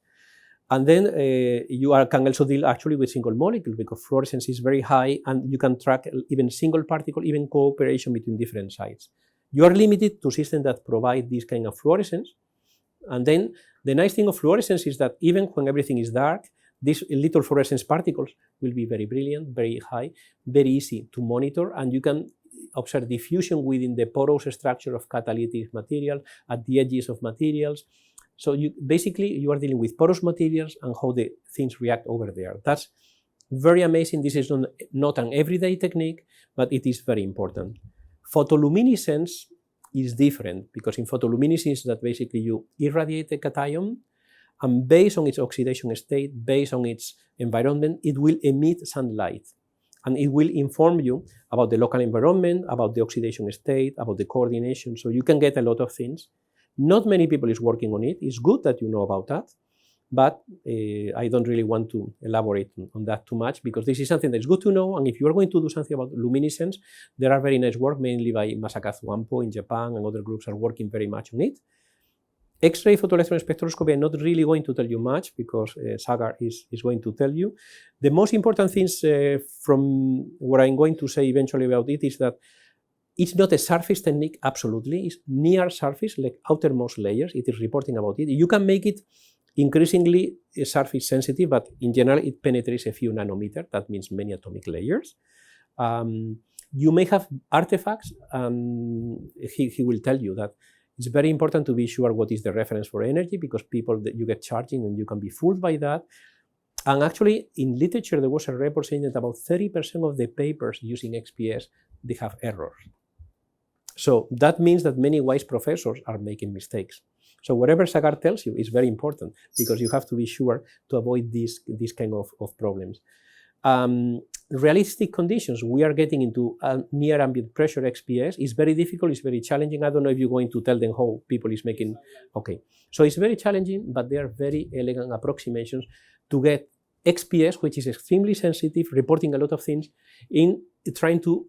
And then you can also deal actually with single molecules because fluorescence is very high, and you can track even single particle, even cooperation between different sites. You are limited to systems that provide this kind of fluorescence. And then the nice thing of fluorescence is that even when everything is dark, these little fluorescence particles will be very brilliant, very high, very easy to monitor, and you can observe diffusion within the porous structure of catalytic material, at the edges of materials. So basically you are dealing with porous materials and how the things react over there. That's very amazing. This is not an everyday technique, but it is very important. Photoluminescence is different because in photoluminescence that basically you irradiate the cation, and based on its oxidation state, based on its environment, it will emit sunlight. And it will inform you about the local environment, about the oxidation state, about the coordination. So you can get a lot of things Not many people is working on it. It's good that you know about that, but I don't really want to elaborate on that too much, because this is something that's good to know. And if you are going to do something about luminescence, there are very nice work, mainly by Masakazu Ampo in Japan, and other groups are working very much on it. X-ray photoelectron spectroscopy, I'm not really going to tell you much, because Sagar is going to tell you. The most important things from what I'm going to say eventually about it is that it's not a surface technique, absolutely. It's near surface, like outermost layers. It is reporting about it. You can make it increasingly surface sensitive, but in general, it penetrates a few nanometers. That means many atomic layers. You may have artifacts, and he will tell you that it's very important to be sure what is the reference for energy, because you get charging and you can be fooled by that. And actually, in literature, there was a report saying that about 30% of the papers using XPS, they have errors. So that means that many wise professors are making mistakes. So whatever Sagar tells you is very important, because you have to be sure to avoid these kind of problems. Realistic conditions, we are getting into near ambient pressure XPS. It's very difficult, it's very challenging. I don't know if you're going to tell them how people is making, okay. So it's very challenging, but they are very elegant approximations to get XPS, which is extremely sensitive, reporting a lot of things, in trying to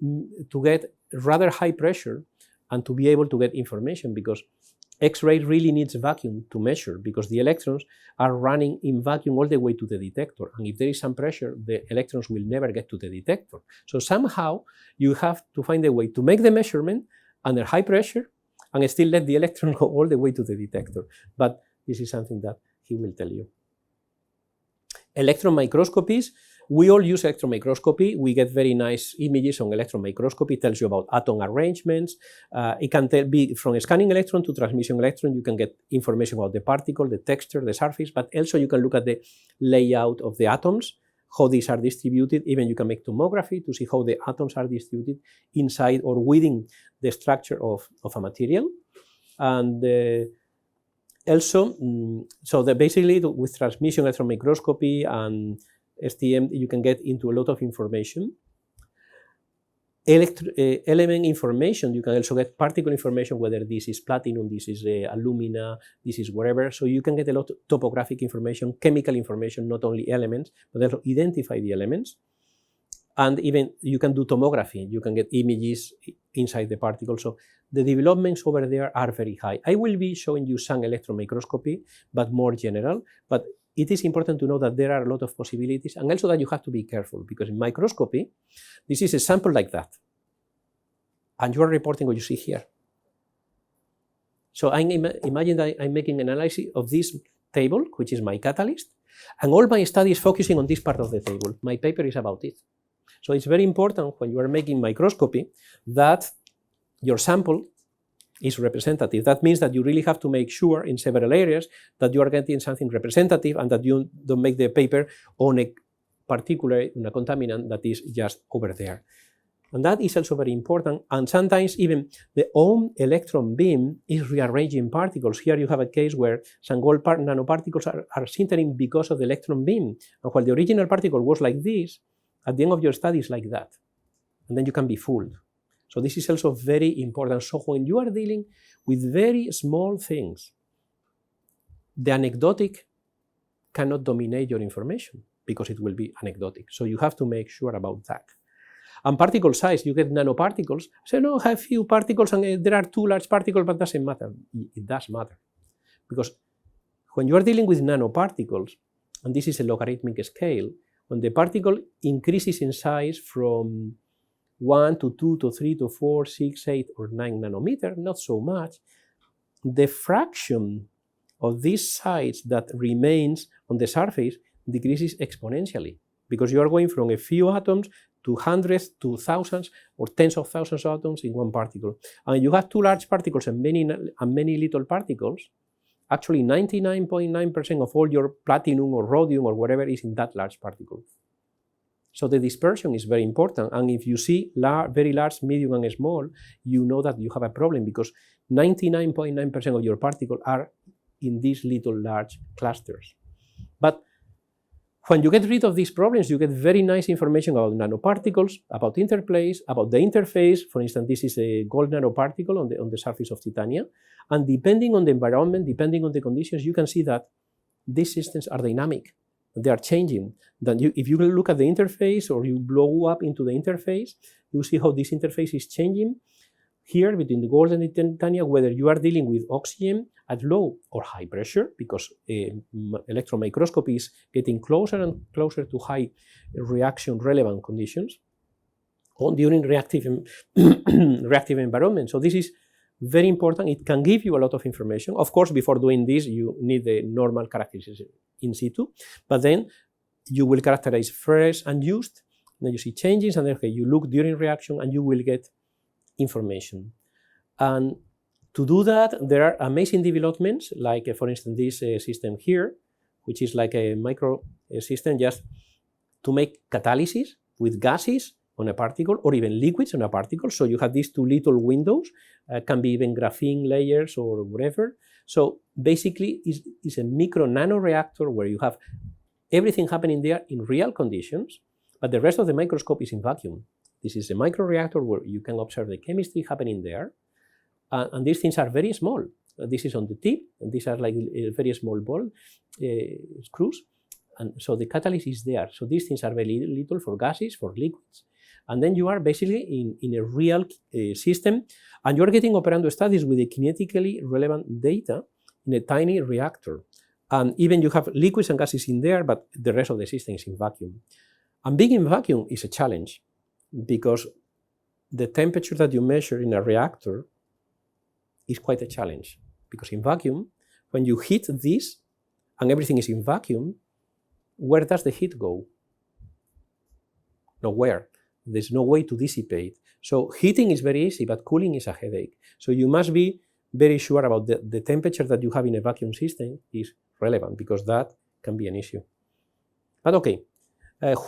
get rather high pressure and to be able to get information, because X-ray really needs vacuum to measure, because the electrons are running in vacuum all the way to the detector. And if there is some pressure, the electrons will never get to the detector. So somehow you have to find a way to make the measurement under high pressure and still let the electron go all the way to the detector. But this is something that he will tell you. Electron microscopies. We all use electron microscopy. We get very nice images on electron microscopy. It tells you about atom arrangements. It can be from scanning electron to transmission electron. You can get information about the particle, the texture, the surface, but also you can look at the layout of the atoms, how these are distributed. Even you can make tomography to see how the atoms are distributed inside or within the structure of a material. And also, so that basically with transmission electron microscopy and STM, you can get into a lot of information. Element information, you can also get particle information, whether this is platinum, this is alumina, this is whatever. So you can get a lot of topographic information, chemical information, not only elements, but also identify the elements. And even you can do tomography, you can get images inside the particle. So the developments over there are very high. I will be showing you some electron microscopy, but more general. But it is important to know that there are a lot of possibilities, and also that you have to be careful, because in microscopy, this is a sample like that, and you are reporting what you see here. So imagine that I'm making an analysis of this table, which is my catalyst, and all my study is focusing on this part of the table. My paper is about it. So it's very important when you are making microscopy that your sample is representative. That means that you really have to make sure in several areas that you are getting something representative, and that you don't make the paper on a particular contaminant that is just over there. And that is also very important. And sometimes even the own electron beam is rearranging particles. Here you have a case where some gold nanoparticles are sintering because of the electron beam. And while the original particle was like this, at the end of your study is like that. And then you can be fooled. So this is also very important. So when you are dealing with very small things, the anecdotic cannot dominate your information, because it will be anecdotic. So you have to make sure about that. And particle size, you get nanoparticles. So no, I have few particles and there are two large particles, but doesn't matter. It does matter. Because when you are dealing with nanoparticles, and this is a logarithmic scale, when the particle increases in size from 1 to 2 to 3 to 4, 6, 8, or 9 nanometers, not so much, the fraction of this size that remains on the surface decreases exponentially, because you are going from a few atoms to hundreds to thousands or tens of thousands of atoms in one particle. And you have two large particles and many little particles. Actually, 99.9% of all your platinum or rhodium or whatever is in that large particle. So the dispersion is very important, and if you see very large, medium, and small, you know that you have a problem, because 99.9% of your particles are in these little large clusters. But When you get rid of these problems, you get very nice information about nanoparticles, about interplays, about the interface. For instance, this is a gold nanoparticle on the surface of titania. And depending on the environment, depending on the conditions, you can see that these systems are dynamic. They are changing. Then if you look at the interface or you blow up into the interface, you see how this interface is changing here between the gold and the titania, whether you are dealing with oxygen at low or high pressure, because electron microscopy is getting closer and closer to high reaction relevant conditions, or during reactive environment. So this is very important. It can give you a lot of information. Of course, before doing this, you need the normal characteristics in situ, but then you will characterize fresh and used, then you see changes, and then okay, you look during reaction and you will get information. And to do that, there are amazing developments, like for instance, this system here, which is like a micro system just to make catalysis with gases on a particle or even liquids on a particle. So you have these two little windows, can be even graphene layers or whatever. So basically, it's a micro nano reactor where you have everything happening there in real conditions, but the rest of the microscope is in vacuum. This is a micro reactor where you can observe the chemistry happening there. And these things are very small. This is on the tip, and these are like very small ball screws. And so the catalyst is there. So these things are very little for gases, for liquids. And then you are basically in a real system, and you are getting operando studies with the kinetically relevant data in a tiny reactor. And even you have liquids and gases in there, but the rest of the system is in vacuum. And being in vacuum is a challenge, because the temperature that you measure in a reactor is quite a challenge. Because in vacuum, when you heat this and everything is in vacuum, where does the heat go? Nowhere. There's no way to dissipate. So heating is very easy, but cooling is a headache. So you must be very sure about the temperature that you have in a vacuum system is relevant, because that can be an issue. But okay,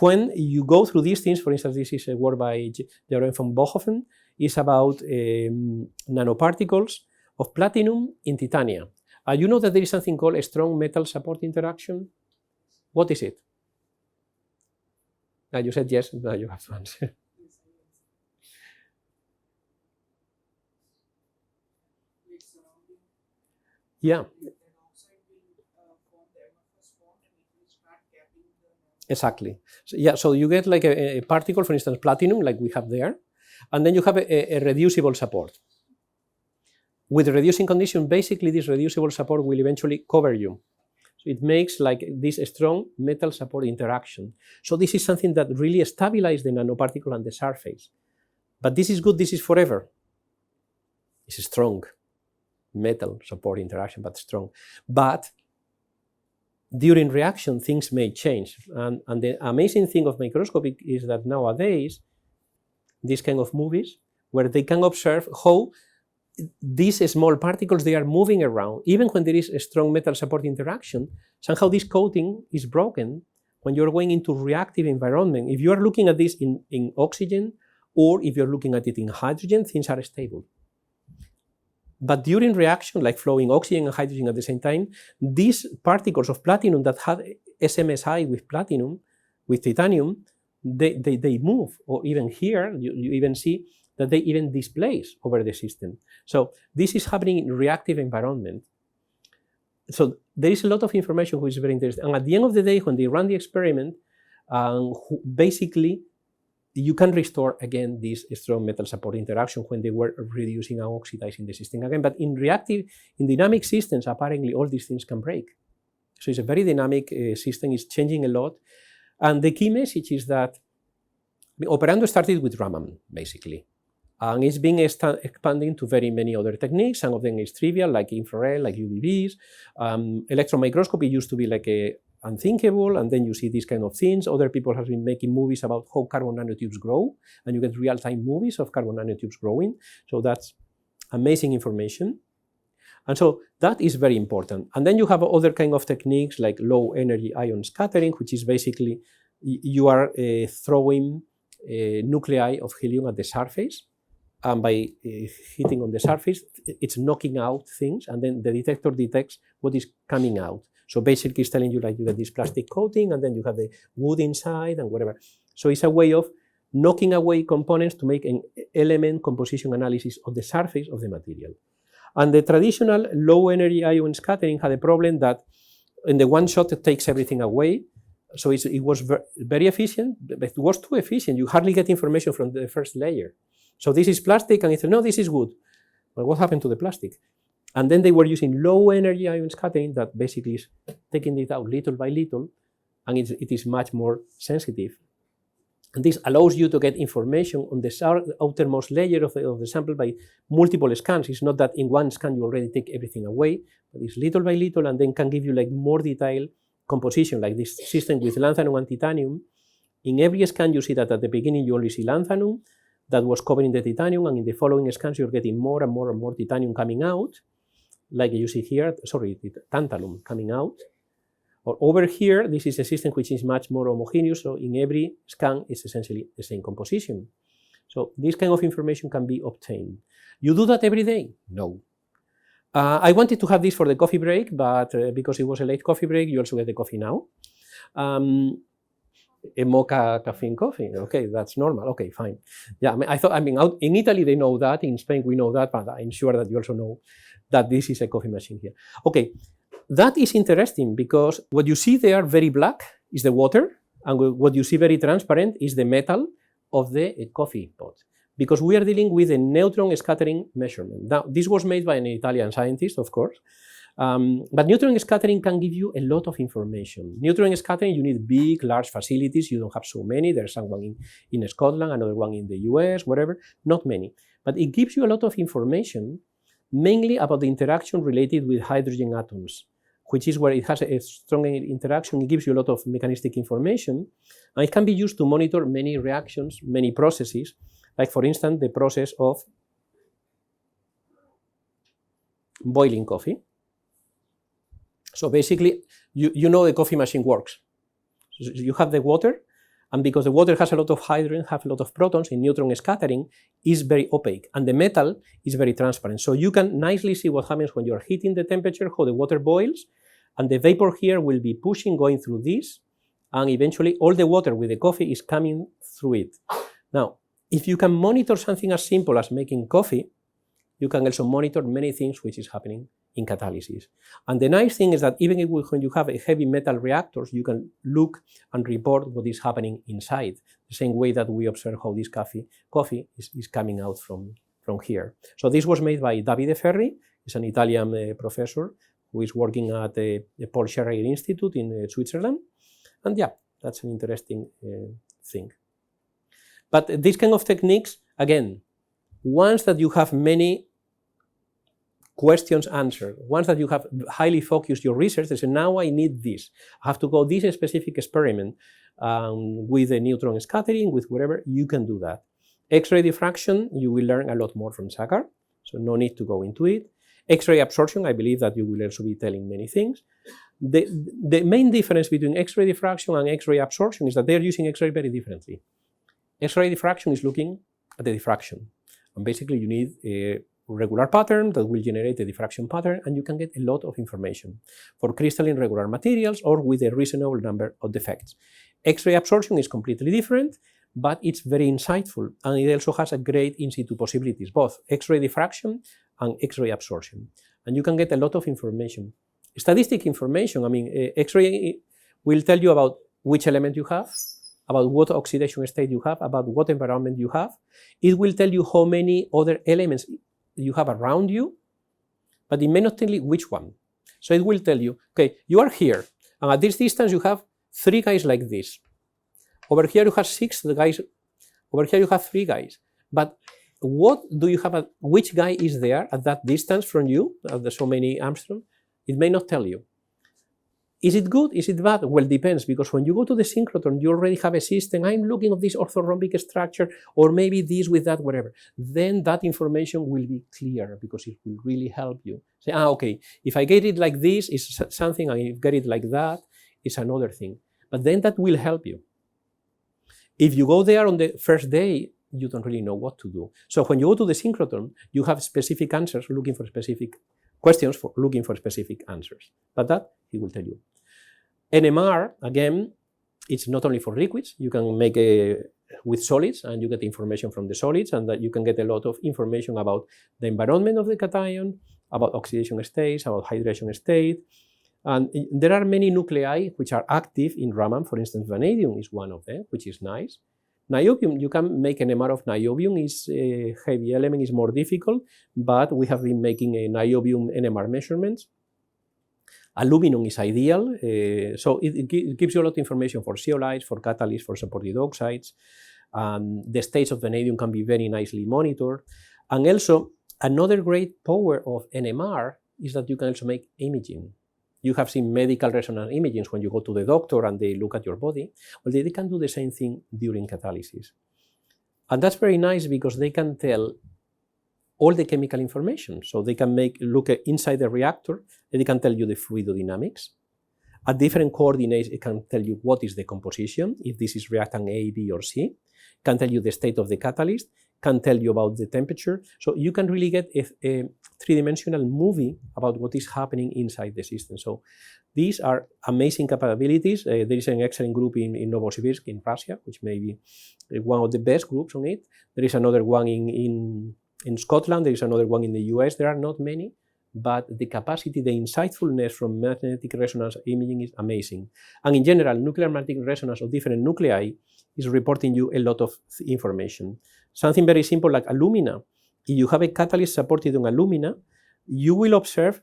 when you go through these things, for instance, this is a work by Jeroen van Bochoven, is about nanoparticles of platinum in titania. You know that there is something called a strong metal support interaction? What is it? You said yes, now you have to answer. Yeah. Exactly. So, yeah, so you get like a particle, for instance, platinum, like we have there, and then you have a reducible support. With the reducing condition, basically this reducible support will eventually cover you. So it makes like this strong metal support interaction. So this is something that really stabilizes the nanoparticle on the surface. But this is good, this is forever. It's a strong metal support interaction, but strong. But during reaction, things may change. And the amazing thing of microscopy is that nowadays, these kind of movies, where they can observe how these small particles, they are moving around. Even when there is a strong metal support interaction, somehow this coating is broken when you're going into reactive environment. If you are looking at this in oxygen, or if you're looking at it in hydrogen, things are stable. But during reaction, like flowing oxygen and hydrogen at the same time, these particles of platinum that had SMSI with platinum, with titanium, they move. Or even here, you even see that they even displace over the system. So this is happening in reactive environment. So there is a lot of information which is very interesting. And at the end of the day, when they run the experiment, basically you can restore again this strong metal support interaction when they were reducing and oxidizing the system again. But in dynamic systems, apparently all these things can break. So it's a very dynamic system, it's changing a lot. And the key message is that operando started with Raman, basically. And it's being expanding to very many other techniques. Some of them is trivial, like infrared, like UVBs. Electron microscopy used to be like unthinkable, and then you see these kind of things. Other people have been making movies about how carbon nanotubes grow, and you get real-time movies of carbon nanotubes growing. So that's amazing information. And so that is very important. And then you have other kind of techniques like low energy ion scattering, which is basically you are throwing nuclei of helium at the surface. And by hitting on the surface, it's knocking out things, and then the detector detects what is coming out. So basically it's telling you like you get this plastic coating and then you have the wood inside and whatever. So it's a way of knocking away components to make an element composition analysis of the surface of the material. And the traditional low energy ion scattering had a problem that in the one shot it takes everything away. So it was very efficient, but it was too efficient. You hardly get information from the first layer. So this is plastic and it says, no, this is good. But what happened to the plastic? And then they were using low energy ion scattering that basically is taking it out little by little, and it is much more sensitive. And this allows you to get information on the outermost layer of the sample by multiple scans. It's not that in one scan you already take everything away, but it's little by little and then can give you like more detailed composition, like this system with lanthanum and titanium. In every scan you see that at the beginning you only see lanthanum that was covering the titanium, and in the following scans you're getting more and more and more titanium coming out, like you see here, sorry, tantalum coming out. Or over here, this is a system which is much more homogeneous, so in every scan it's essentially the same composition. So this kind of information can be obtained. You do that every day? No. I wanted to have this for the coffee break, but because it was a late coffee break, you also get the coffee now. A mocha caffeine coffee, okay, that's normal, okay, fine. Yeah, I mean, out in Italy they know that, in Spain we know that, but I'm sure that you also know that this is a coffee machine here. Okay, that is interesting because what you see there very black is the water, and what you see very transparent is the metal of the coffee pot, because we are dealing with a neutron scattering measurement. Now, this was made by an Italian scientist, of course, but neutron scattering can give you a lot of information. Neutron scattering, you need big, large facilities. You don't have so many. There's one in Scotland, another one in the US, whatever, not many. But it gives you a lot of information, mainly about the interaction related with hydrogen atoms, which is where it has a strong interaction. It gives you a lot of mechanistic information, and it can be used to monitor many reactions, many processes, like for instance, the process of boiling coffee. So basically, you know the coffee machine works. So you have the water, and because the water has a lot of hydrogen, have a lot of protons, in neutron scattering is very opaque, and the metal is very transparent. So you can nicely see what happens when you are heating the temperature, how the water boils, and the vapor here will be pushing, going through this, and eventually all the water with the coffee is coming through it. Now, if you can monitor something as simple as making coffee, you can also monitor many things which is happening in catalysis. And the nice thing is that even when you have a heavy metal reactors, you can look and report what is happening inside, the same way that we observe how this coffee is coming out from here. So this was made by Davide Ferri. He's an Italian professor who is working at the Paul Scherrer Institute in Switzerland. And yeah, that's an interesting thing. But these kind of techniques, again, once that you have many questions answered, once that you have highly focused your research, they say, now I need this. I have to go this specific experiment with a neutron scattering, with whatever, you can do that. X-ray diffraction, you will learn a lot more from Sakar, so no need to go into it. X-ray absorption, I believe that you will also be telling many things. The main difference between X-ray diffraction and X-ray absorption is that they are using X-ray very differently. X-ray diffraction is looking at the diffraction, and basically you need a regular pattern that will generate a diffraction pattern, and you can get a lot of information for crystalline regular materials or with a reasonable number of defects. X-ray absorption is completely different, but it's very insightful, and it also has a great in situ possibilities, both X-ray diffraction and X-ray absorption, and you can get a lot of information. Statistic information, I mean, X-ray will tell you about which element you have, about what oxidation state you have, about what environment you have. It will tell you how many other elements you have around you, but it may not tell you which one. So it will tell you, okay, you are here, and at this distance you have 3 guys like this. Over here you have 6 guys, over here you have 3 guys. But what do you have, which guy is there at that distance from you, at the so many Armstrong? It may not tell you. Is it good? Is it bad? Well, depends, because when you go to the synchrotron, you already have a system. I'm looking at this orthorhombic structure, or maybe this with that, whatever. Then that information will be clear, because it will really help you. Say, okay, if I get it like this, it's something, and if I get it like that, it's another thing. But then that will help you. If you go there on the first day, you don't really know what to do. So when you go to the synchrotron, you have specific answers looking for specific questions for looking for specific answers. But that he will tell you. NMR, again, it's not only for liquids. You can make with solids, and you get information from the solids, and that you can get a lot of information about the environment of the cation, about oxidation states, about hydration state. And there are many nuclei which are active in Raman. For instance, vanadium is one of them, which is nice. Niobium, you can make an NMR of niobium. Is a heavy element, is more difficult, but we have been making a niobium NMR measurements. Aluminum is ideal, so it gives you a lot of information for zeolites, for catalysts, for supported oxides. The states of vanadium can be very nicely monitored. And also, another great power of NMR is that you can also make imaging. You have seen medical resonance imaging when you go to the doctor and they look at your body. Well, they can do the same thing during catalysis. And that's very nice because they can tell all the chemical information. So they can look inside the reactor, and they can tell you the fluidodynamics. At different coordinates, it can tell you what is the composition, if this is reactant A, B, or C, can tell you the state of the catalyst, can tell you about the temperature. So you can really get a three-dimensional movie about what is happening inside the system. So these are amazing capabilities. There is an excellent group in Novosibirsk in Russia, which may be one of the best groups on it. There is another one in Scotland. There is another one in the US. There are not many, but the capacity, the insightfulness from magnetic resonance imaging is amazing. And in general, nuclear magnetic resonance of different nuclei is reporting you a lot of information. Something very simple like alumina. If you have a catalyst supported on alumina, you will observe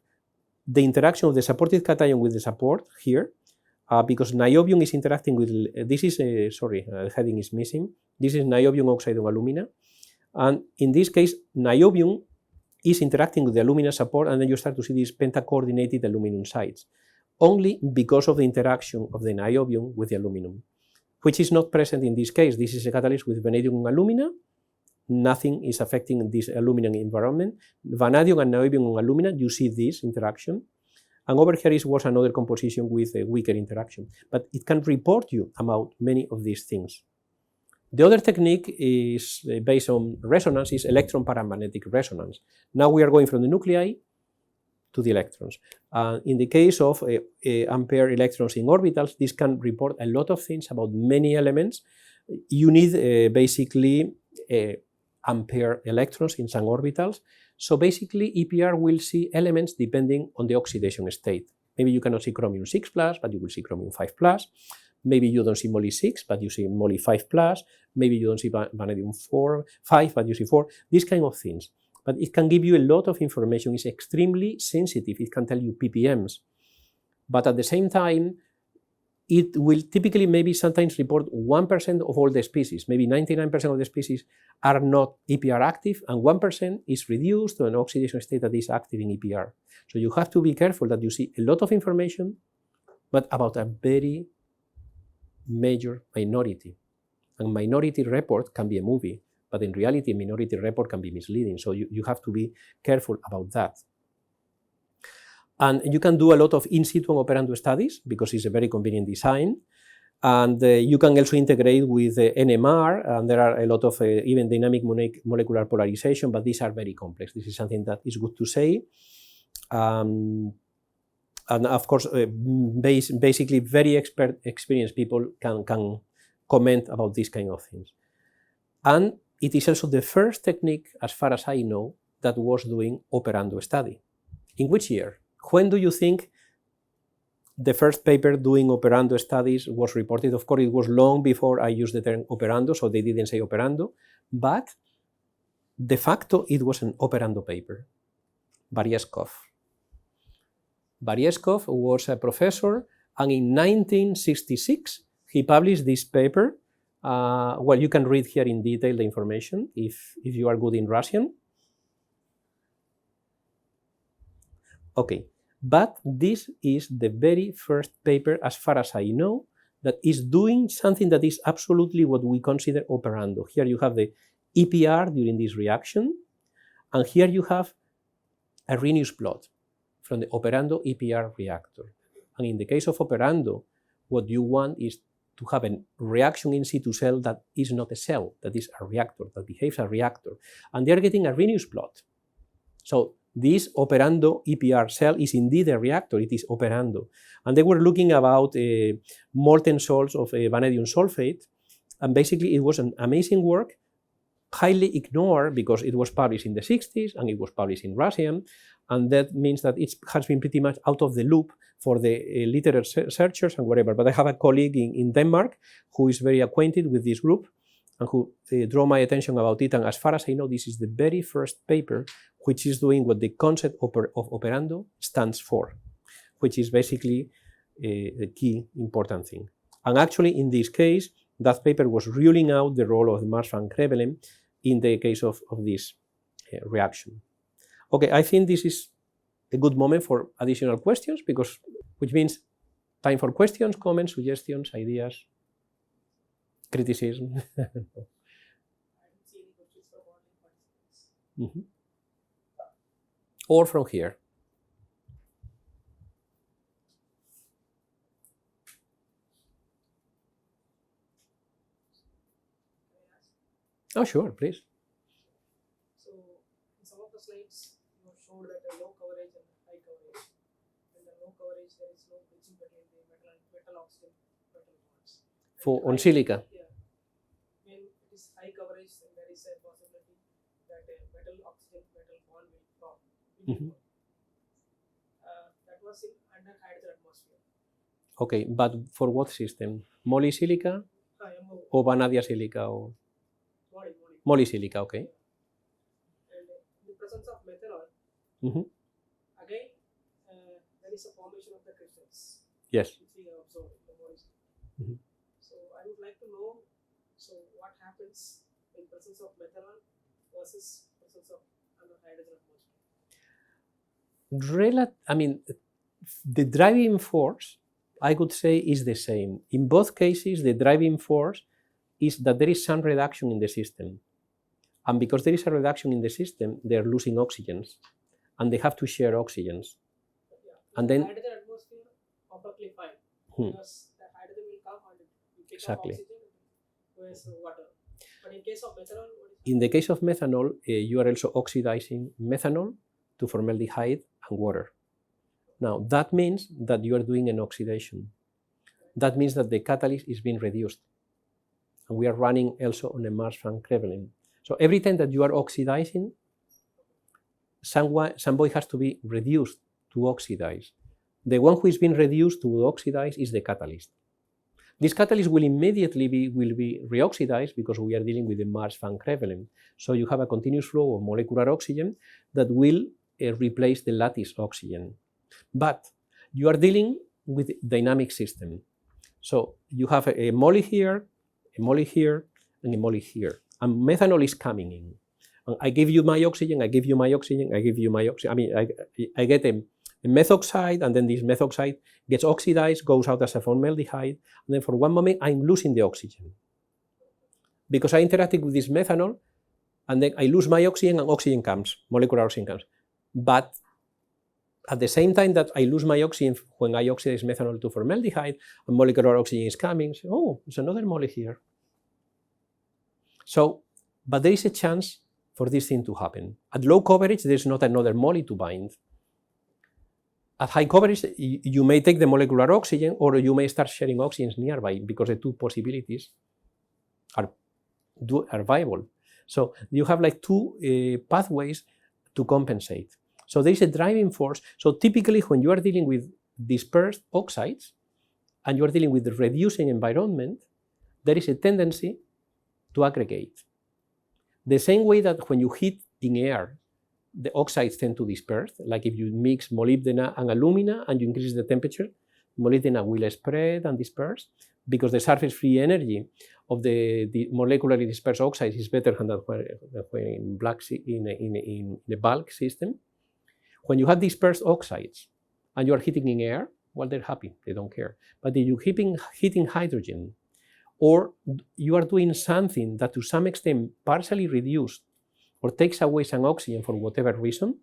the interaction of the supported cation with the support here, because niobium is interacting with, this is, heading is missing. This is niobium oxide on alumina. And in this case, niobium is interacting with the alumina support, and then you start to see these pentacoordinated aluminum sites, only because of the interaction of the niobium with the aluminum, which is not present in this case. This is a catalyst with vanadium and alumina. Nothing is affecting this aluminum environment. Vanadium and niobium and alumina, you see this interaction. And over here was another composition with a weaker interaction. But it can report you about many of these things. The other technique is based on resonance, is electron paramagnetic resonance. Now we are going from the nuclei to the electrons. In the case of ampere electrons in orbitals, this can report a lot of things about many elements. You need basically ampere electrons in some orbitals. So basically EPR will see elements depending on the oxidation state. Maybe you cannot see chromium 6+, but you will see chromium 5+. Maybe you don't see moly 6, but you see moly 5+. Maybe you don't see vanadium 5, but you see 4. These kind of things. But it can give you a lot of information. It's extremely sensitive. It can tell you ppms. But at the same time, it will typically maybe sometimes report 1% of all the species. Maybe 99% of the species are not EPR active, and 1% is reduced to an oxidation state that is active in EPR. So you have to be careful that you see a lot of information, but about a very major minority. And minority report can be a movie, but in reality, a minority report can be misleading. So you have to be careful about that. And you can do a lot of in situ and operando studies because it's a very convenient design. And you can also integrate with NMR, and there are a lot of even dynamic molecular polarization, but these are very complex. This is something that is good to say. And of course, basically very experienced people can comment about these kind of things. And it is also the first technique, as far as I know, that was doing operando study. In which year? When do you think the first paper doing operando studies was reported? Of course, it was long before I used the term operando, so they didn't say operando, but de facto it was an operando paper. Varyeskov. Varyeskov was a professor, and in 1966 he published this paper. Well, you can read here in detail the information if you are good in Russian. Okay, but this is the very first paper, as far as I know, that is doing something that is absolutely what we consider operando. Here you have the EPR during this reaction, and here you have a Arrhenius plot from the operando EPR reactor. And in the case of operando, what you want is to have a reaction in situ cell that is not a cell, that is a reactor, that behaves as a reactor. And they are getting a Arrhenius plot. So this operando EPR cell is indeed a reactor, it is operando. And they were looking about molten salts of vanadium sulfate, and basically it was an amazing work, highly ignored because it was published in the 60s and it was published in Russian, and that means that it has been pretty much out of the loop for the literature searchers and whatever. But I have a colleague in Denmark who is very acquainted with this group and who drew my attention about it, and as far as I know, this is the very first paper which is doing what the concept of operando stands for, which is basically the key important thing. And actually, in this case, that paper was ruling out the role of the Marsh-van in the case of this reaction. Okay, I think this is a good moment for additional questions, which means time for questions, comments, suggestions, ideas, criticism. Mm-hmm. Or from here. Oh, sure, please. So, in some of the slides, you showed that a low coverage and high coverage. In the low coverage, there is no bridging between the metal oxygen metal bonds. On silica. Yeah. When it is high coverage, then there is a possibility that a metal oxygen metal bond will form. Mm-hmm. That was in under hydrogen atmosphere. Okay, but for what system? Moly silica or vanadium silica or moly silica? Okay. And in the presence of methanol, Mm-hmm. again, there is a formation of the crystals. Yes. Which we observe in the moly silica. Mm-hmm. So I would like to know, so what happens in presence of methanol versus presence of under hydrogen atmosphere? I mean, the driving force, I could say, is the same. In both cases, the driving force is that there is some reduction in the system. And because there is a reduction in the system, they are losing oxygens. And they have to share oxygens. Yeah. And then hydrogen atmosphere, perfectly fine. Because the hydrogen will come and will pick exactly. up oxygen with water. But in case of methanol, in the case of methanol, you are also oxidizing methanol to formaldehyde and water. Now, that means that you are doing an oxidation. That means that the catalyst is being reduced. And we are running also on a Marsh-van. So every time that you are oxidizing, somebody has to be reduced to oxidize. The one who is being reduced to oxidize is the catalyst. This catalyst will immediately be reoxidized because we are dealing with the Marsh-van. So you have a continuous flow of molecular oxygen that will replace the lattice oxygen. But you are dealing with dynamic system. So you have a moly here, a moly here, and a moly here. And methanol is coming in. And I give you my oxygen, I give you my oxygen, I give you my oxygen. I mean, I get a methoxide, and then this methoxide gets oxidized, goes out as a formaldehyde, and then for one moment I'm losing the oxygen. Because I interacted with this methanol, and then I lose my oxygen and oxygen comes, molecular oxygen comes. But at the same time that I lose my oxygen when I oxidize methanol to formaldehyde, and molecular oxygen is coming, so, oh, there's another moly here. So, but there is a chance for this thing to happen. At low coverage, there's not another moly to bind. At high coverage, you may take the molecular oxygen, or you may start sharing oxygens nearby, because the two possibilities are viable. So you have like two pathways to compensate. So there is a driving force. So typically when you are dealing with dispersed oxides and you are dealing with the reducing environment, there is a tendency to aggregate. The same way that when you heat in air, the oxides tend to disperse, like if you mix molybdenum and alumina and you increase the temperature, molybdenum will spread and disperse, because the surface free energy of the molecularly dispersed oxides is better than when in the bulk system. When you have dispersed oxides and you are heating in air, well, they're happy, they don't care. But if you're heating hydrogen, or you are doing something that to some extent partially reduced or takes away some oxygen for whatever reason,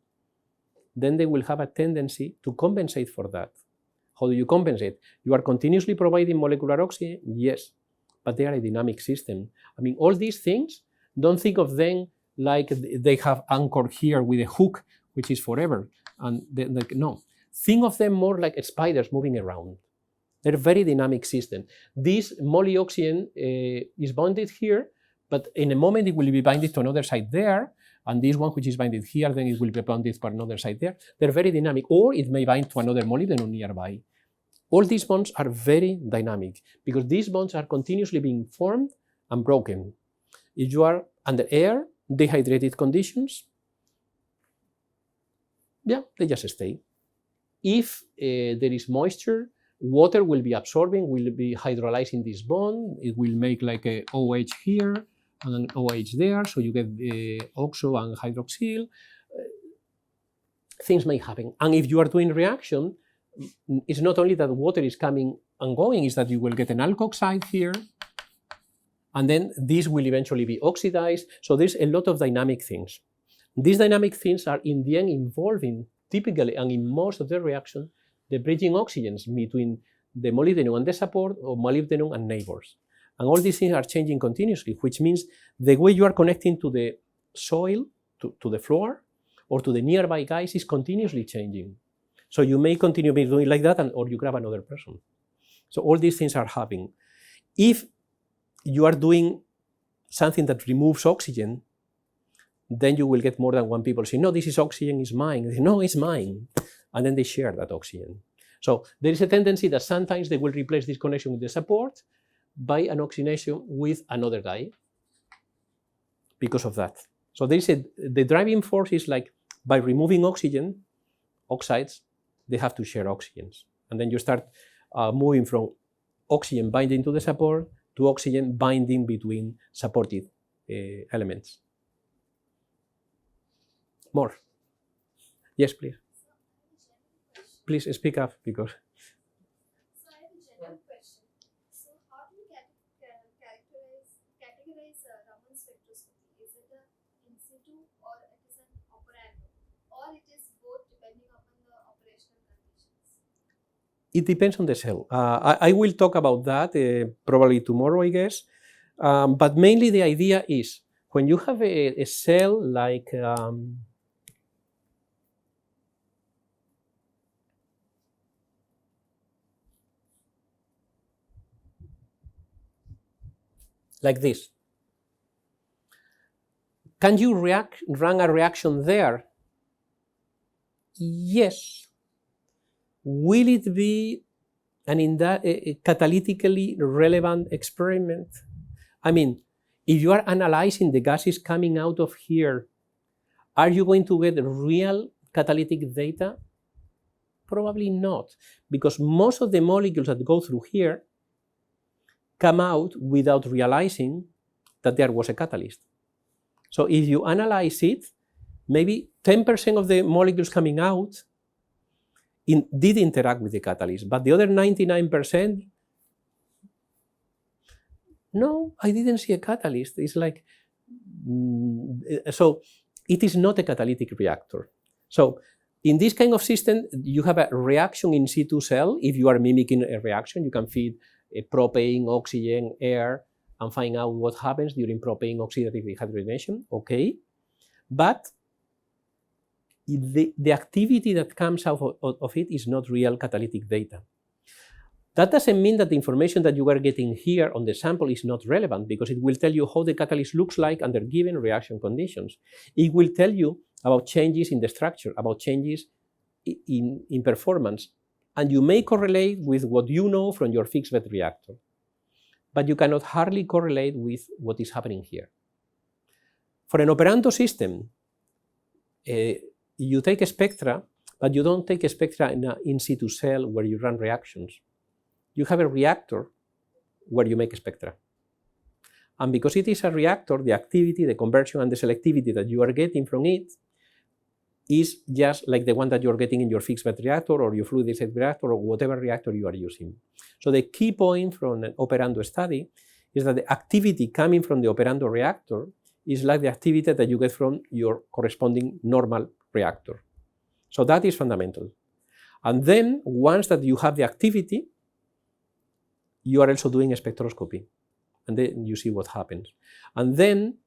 then they will have a tendency to compensate for that. How do you compensate? You are continuously providing molecular oxygen, yes, but they are a dynamic system. I mean, all these things, don't think of them like they have anchored here with a hook which is forever. And no, think of them more like spiders moving around. They're a very dynamic system. This moly oxygen is bonded here, but in a moment it will be binded to another site there, and this one which is binded here, then it will be bonded to another site there. They're very dynamic, or it may bind to another molybdenum nearby. All these bonds are very dynamic because these bonds are continuously being formed and broken. If you are under air, dehydrated conditions, yeah, they just stay. If there is moisture, water will be absorbing, will be hydrolyzing this bond. It will make like a OH here and an OH there, so you get oxo and hydroxyl. Things may happen. And if you are doing reaction, it's not only that water is coming and going, it's that you will get an alkoxide here, and then this will eventually be oxidized. So there's a lot of dynamic things. These dynamic things are in the end involving, typically and in most of the reaction, the bridging oxygens between the molybdenum and the support, or molybdenum and neighbors. And all these things are changing continuously, which means the way you are connecting to the soil, to the floor, or to the nearby guys is continuously changing. So you may continue doing like that, or you grab another person. So all these things are happening. If you are doing something that removes oxygen, then you will get more than one people say, no, this is oxygen, is mine. They say, no, it's mine. And then they share that oxygen. So there is a tendency that sometimes they will replace this connection with the support by an oxygenation with another guy because of that. So there is the driving force is like by removing oxygen, oxides, they have to share oxygens. And then you start moving from oxygen binding to the support to oxygen binding between supported elements. More? Yes, please. Please speak up because. So I have a general question. So how do you categorize Raman spectroscopy? Is it an in situ or it is an operando, or it is both depending upon the operational conditions? It depends on the cell. I will talk about that probably tomorrow, I guess. But mainly the idea is when you have a cell like this. Can you run a reaction there? Yes. Will it be a catalytically relevant experiment? I mean, if you are analyzing the gases coming out of here, are you going to get real catalytic data? Probably not, because most of the molecules that go through here come out without realizing that there was a catalyst. So if you analyze it, maybe 10% of the molecules coming out did interact with the catalyst, but the other 99%, no, I didn't see a catalyst. It's like, so it is not a catalytic reactor. So in this kind of system, you have a reaction in situ cell. If you are mimicking a reaction, you can feed propane, oxygen, air, and find out what happens during propane oxidative dehydrogenation, okay. But the activity that comes out of it is not real catalytic data. That doesn't mean that the information that you are getting here on the sample is not relevant, because it will tell you how the catalyst looks like under given reaction conditions. It will tell you about changes in the structure, about changes in performance, and you may correlate with what you know from your fixed bed reactor, but you cannot hardly correlate with what is happening here. For an operando system, you take a spectra, but you don't take a spectra in an in situ cell where you run reactions. You have a reactor where you make a spectra. And because it is a reactor, the activity, the conversion, and the selectivity that you are getting from it is just like the one that you're getting in your fixed bed reactor or your fluidized reactor or whatever reactor you are using. So the key point from an operando study is that the activity coming from the operando reactor is like the activity that you get from your corresponding normal reactor. So that is fundamental. And then once that you have the activity, you are also doing a spectroscopy, and then you see what happens. And then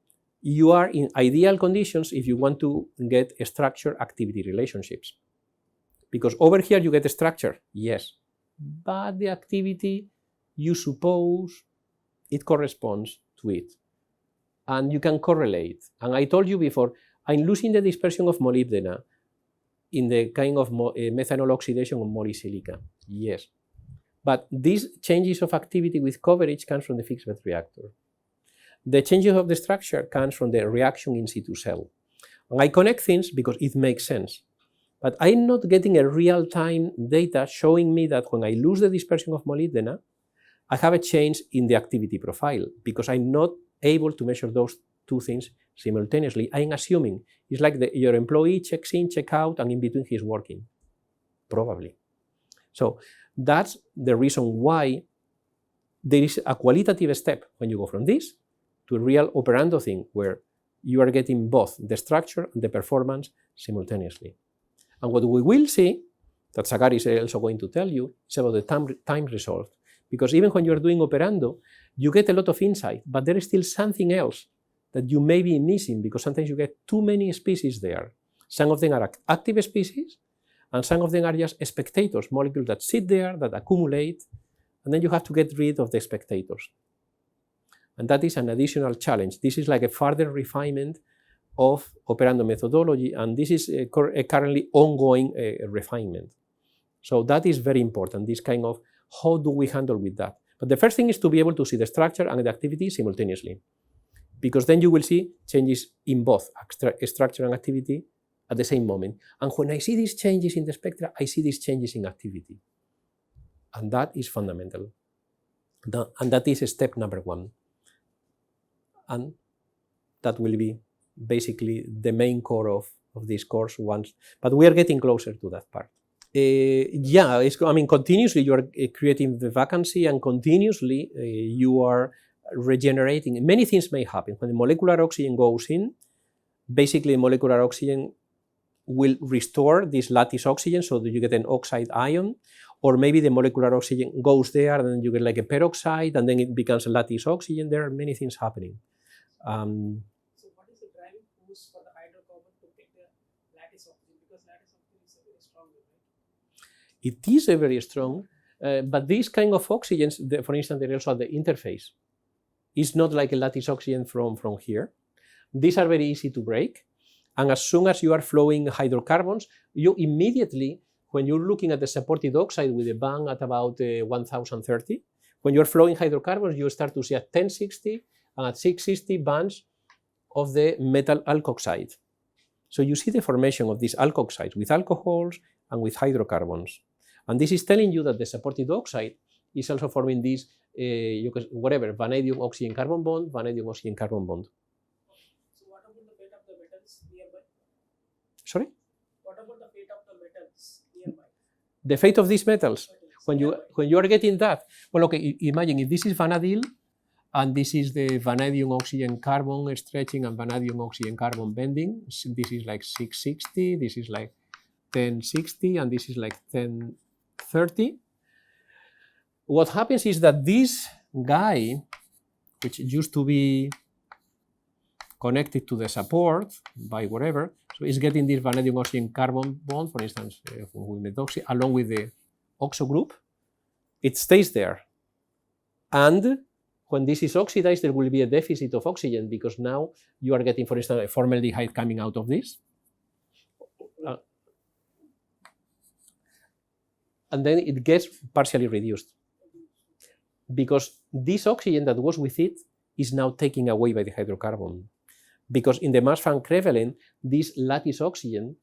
you are in ideal conditions if you want to get structure-activity relationships. Because over here you get a structure, yes, but the activity, you suppose it corresponds to it. And you can correlate. And I told you before, I'm losing the dispersion of molybdenum in the kind of methanol oxidation of molysilica, yes. But these changes of activity with coverage comes from the fixed bed reactor. The changes of the structure comes from the reaction in situ cell. And I connect things because it makes sense. But I'm not getting a real-time data showing me that when I lose the dispersion of molybdenum, I have a change in the activity profile because I'm not able to measure those two things simultaneously. I'm assuming it's like your employee checks in, checks out, and in between he's working, probably. So that's the reason why there is a qualitative step when you go from this to a real operando thing where you are getting both the structure and the performance simultaneously. And what we will see, that Sagar is also going to tell you, is about the time resolved. Because even when you are doing operando, you get a lot of insight, but there is still something else that you may be missing because sometimes you get too many species there. Some of them are active species, and some of them are just spectators, molecules that sit there, that accumulate, and then you have to get rid of the spectators. And that is an additional challenge. This is like a further refinement of operando methodology, and this is a currently ongoing refinement. So that is very important, this kind of how do we handle with that. But the first thing is to be able to see the structure and the activity simultaneously, because then you will see changes in both structure and activity at the same moment. And when I see these changes in the spectra, I see these changes in activity. And that is fundamental. And that is step number one. And that will be basically the main core of this course once, but we are getting closer to that part. Yeah, continuously you are creating the vacancy, and continuously you are regenerating. Many things may happen. When the molecular oxygen goes in, basically molecular oxygen will restore this lattice oxygen so that you get an oxide ion, or maybe the molecular oxygen goes there and then you get like a peroxide and then it becomes a lattice oxygen. There are many things happening. So what is the driving force for the hydrocarbon to pick the lattice oxygen? Because lattice oxygen is very strong, right? It is a very strong, but these kind of oxygens, for instance, they're also at the interface. It's not like a lattice oxygen from here. These are very easy to break. And as soon as you are flowing hydrocarbons, you immediately, when you're looking at the supported oxide with a band at about 1030, when you're flowing hydrocarbons, you start to see at 1060 and at 660 bands of the metal alkoxide. So you see the formation of these alkoxides with alcohols and with hydrocarbons. And this is telling you that the supported oxide is also forming this, vanadium oxygen carbon bond, vanadium oxygen carbon bond. So what about the fate of the metals nearby? Sorry? What about the fate of the metals nearby? The fate of these metals, when you are getting that, well, okay, imagine if this is vanadium, and this is the vanadium oxygen carbon stretching and vanadium oxygen carbon bending. This is like 660, this is like 1060, and this is like 1030. What happens is that this guy, which used to be connected to the support by whatever, so it's getting this vanadium oxygen carbon bond, for instance, with methoxy, along with the oxo group. It stays there. And when this is oxidized, there will be a deficit of oxygen because now you are getting, for instance, a formaldehyde coming out of this. And then it gets partially reduced because this oxygen that was with it is now taken away by the hydrocarbon. Because in the mass Planck Crevelen, this lattice oxygen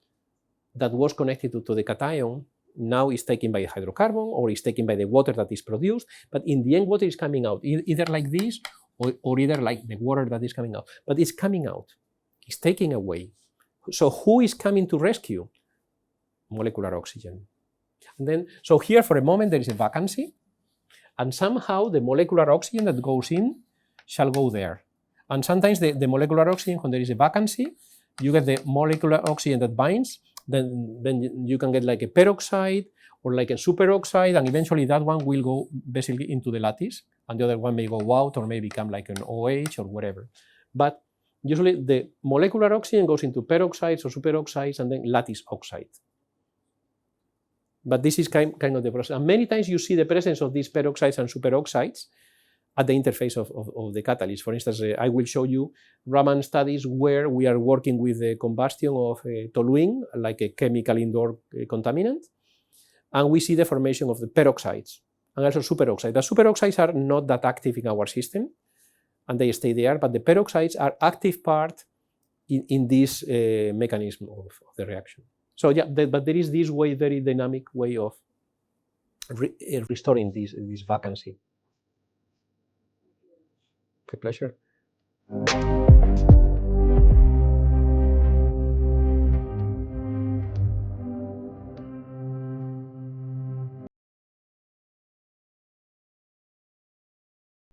that was connected to the cation now is taken by a hydrocarbon or is taken by the water that is produced, but in the end water is coming out, either like this or either like the water that is coming out, but it's coming out, it's taken away. So who is coming to rescue? Molecular oxygen. And then, so here for a moment there is a vacancy, and somehow the molecular oxygen that goes in shall go there. And sometimes the molecular oxygen, when there is a vacancy, you get the molecular oxygen that binds, then you can get like a peroxide or like a superoxide, and eventually that one will go basically into the lattice, and the other one may go out or may become like an OH or whatever. But Usually the molecular oxygen goes into peroxides or superoxides and then lattice oxide. But this is kind of the process. And many times you see the presence of these peroxides and superoxides at the interface of the catalyst. For instance, I will show you Raman studies where we are working with the combustion of toluene, like a chemical indoor contaminant, and we see the formation of the peroxides and also superoxides. The superoxides are not that active in our system, and they stay there, but the peroxides are active part in this mechanism of the reaction. So yeah, but there is this way, very dynamic way of restoring this vacancy. With pleasure.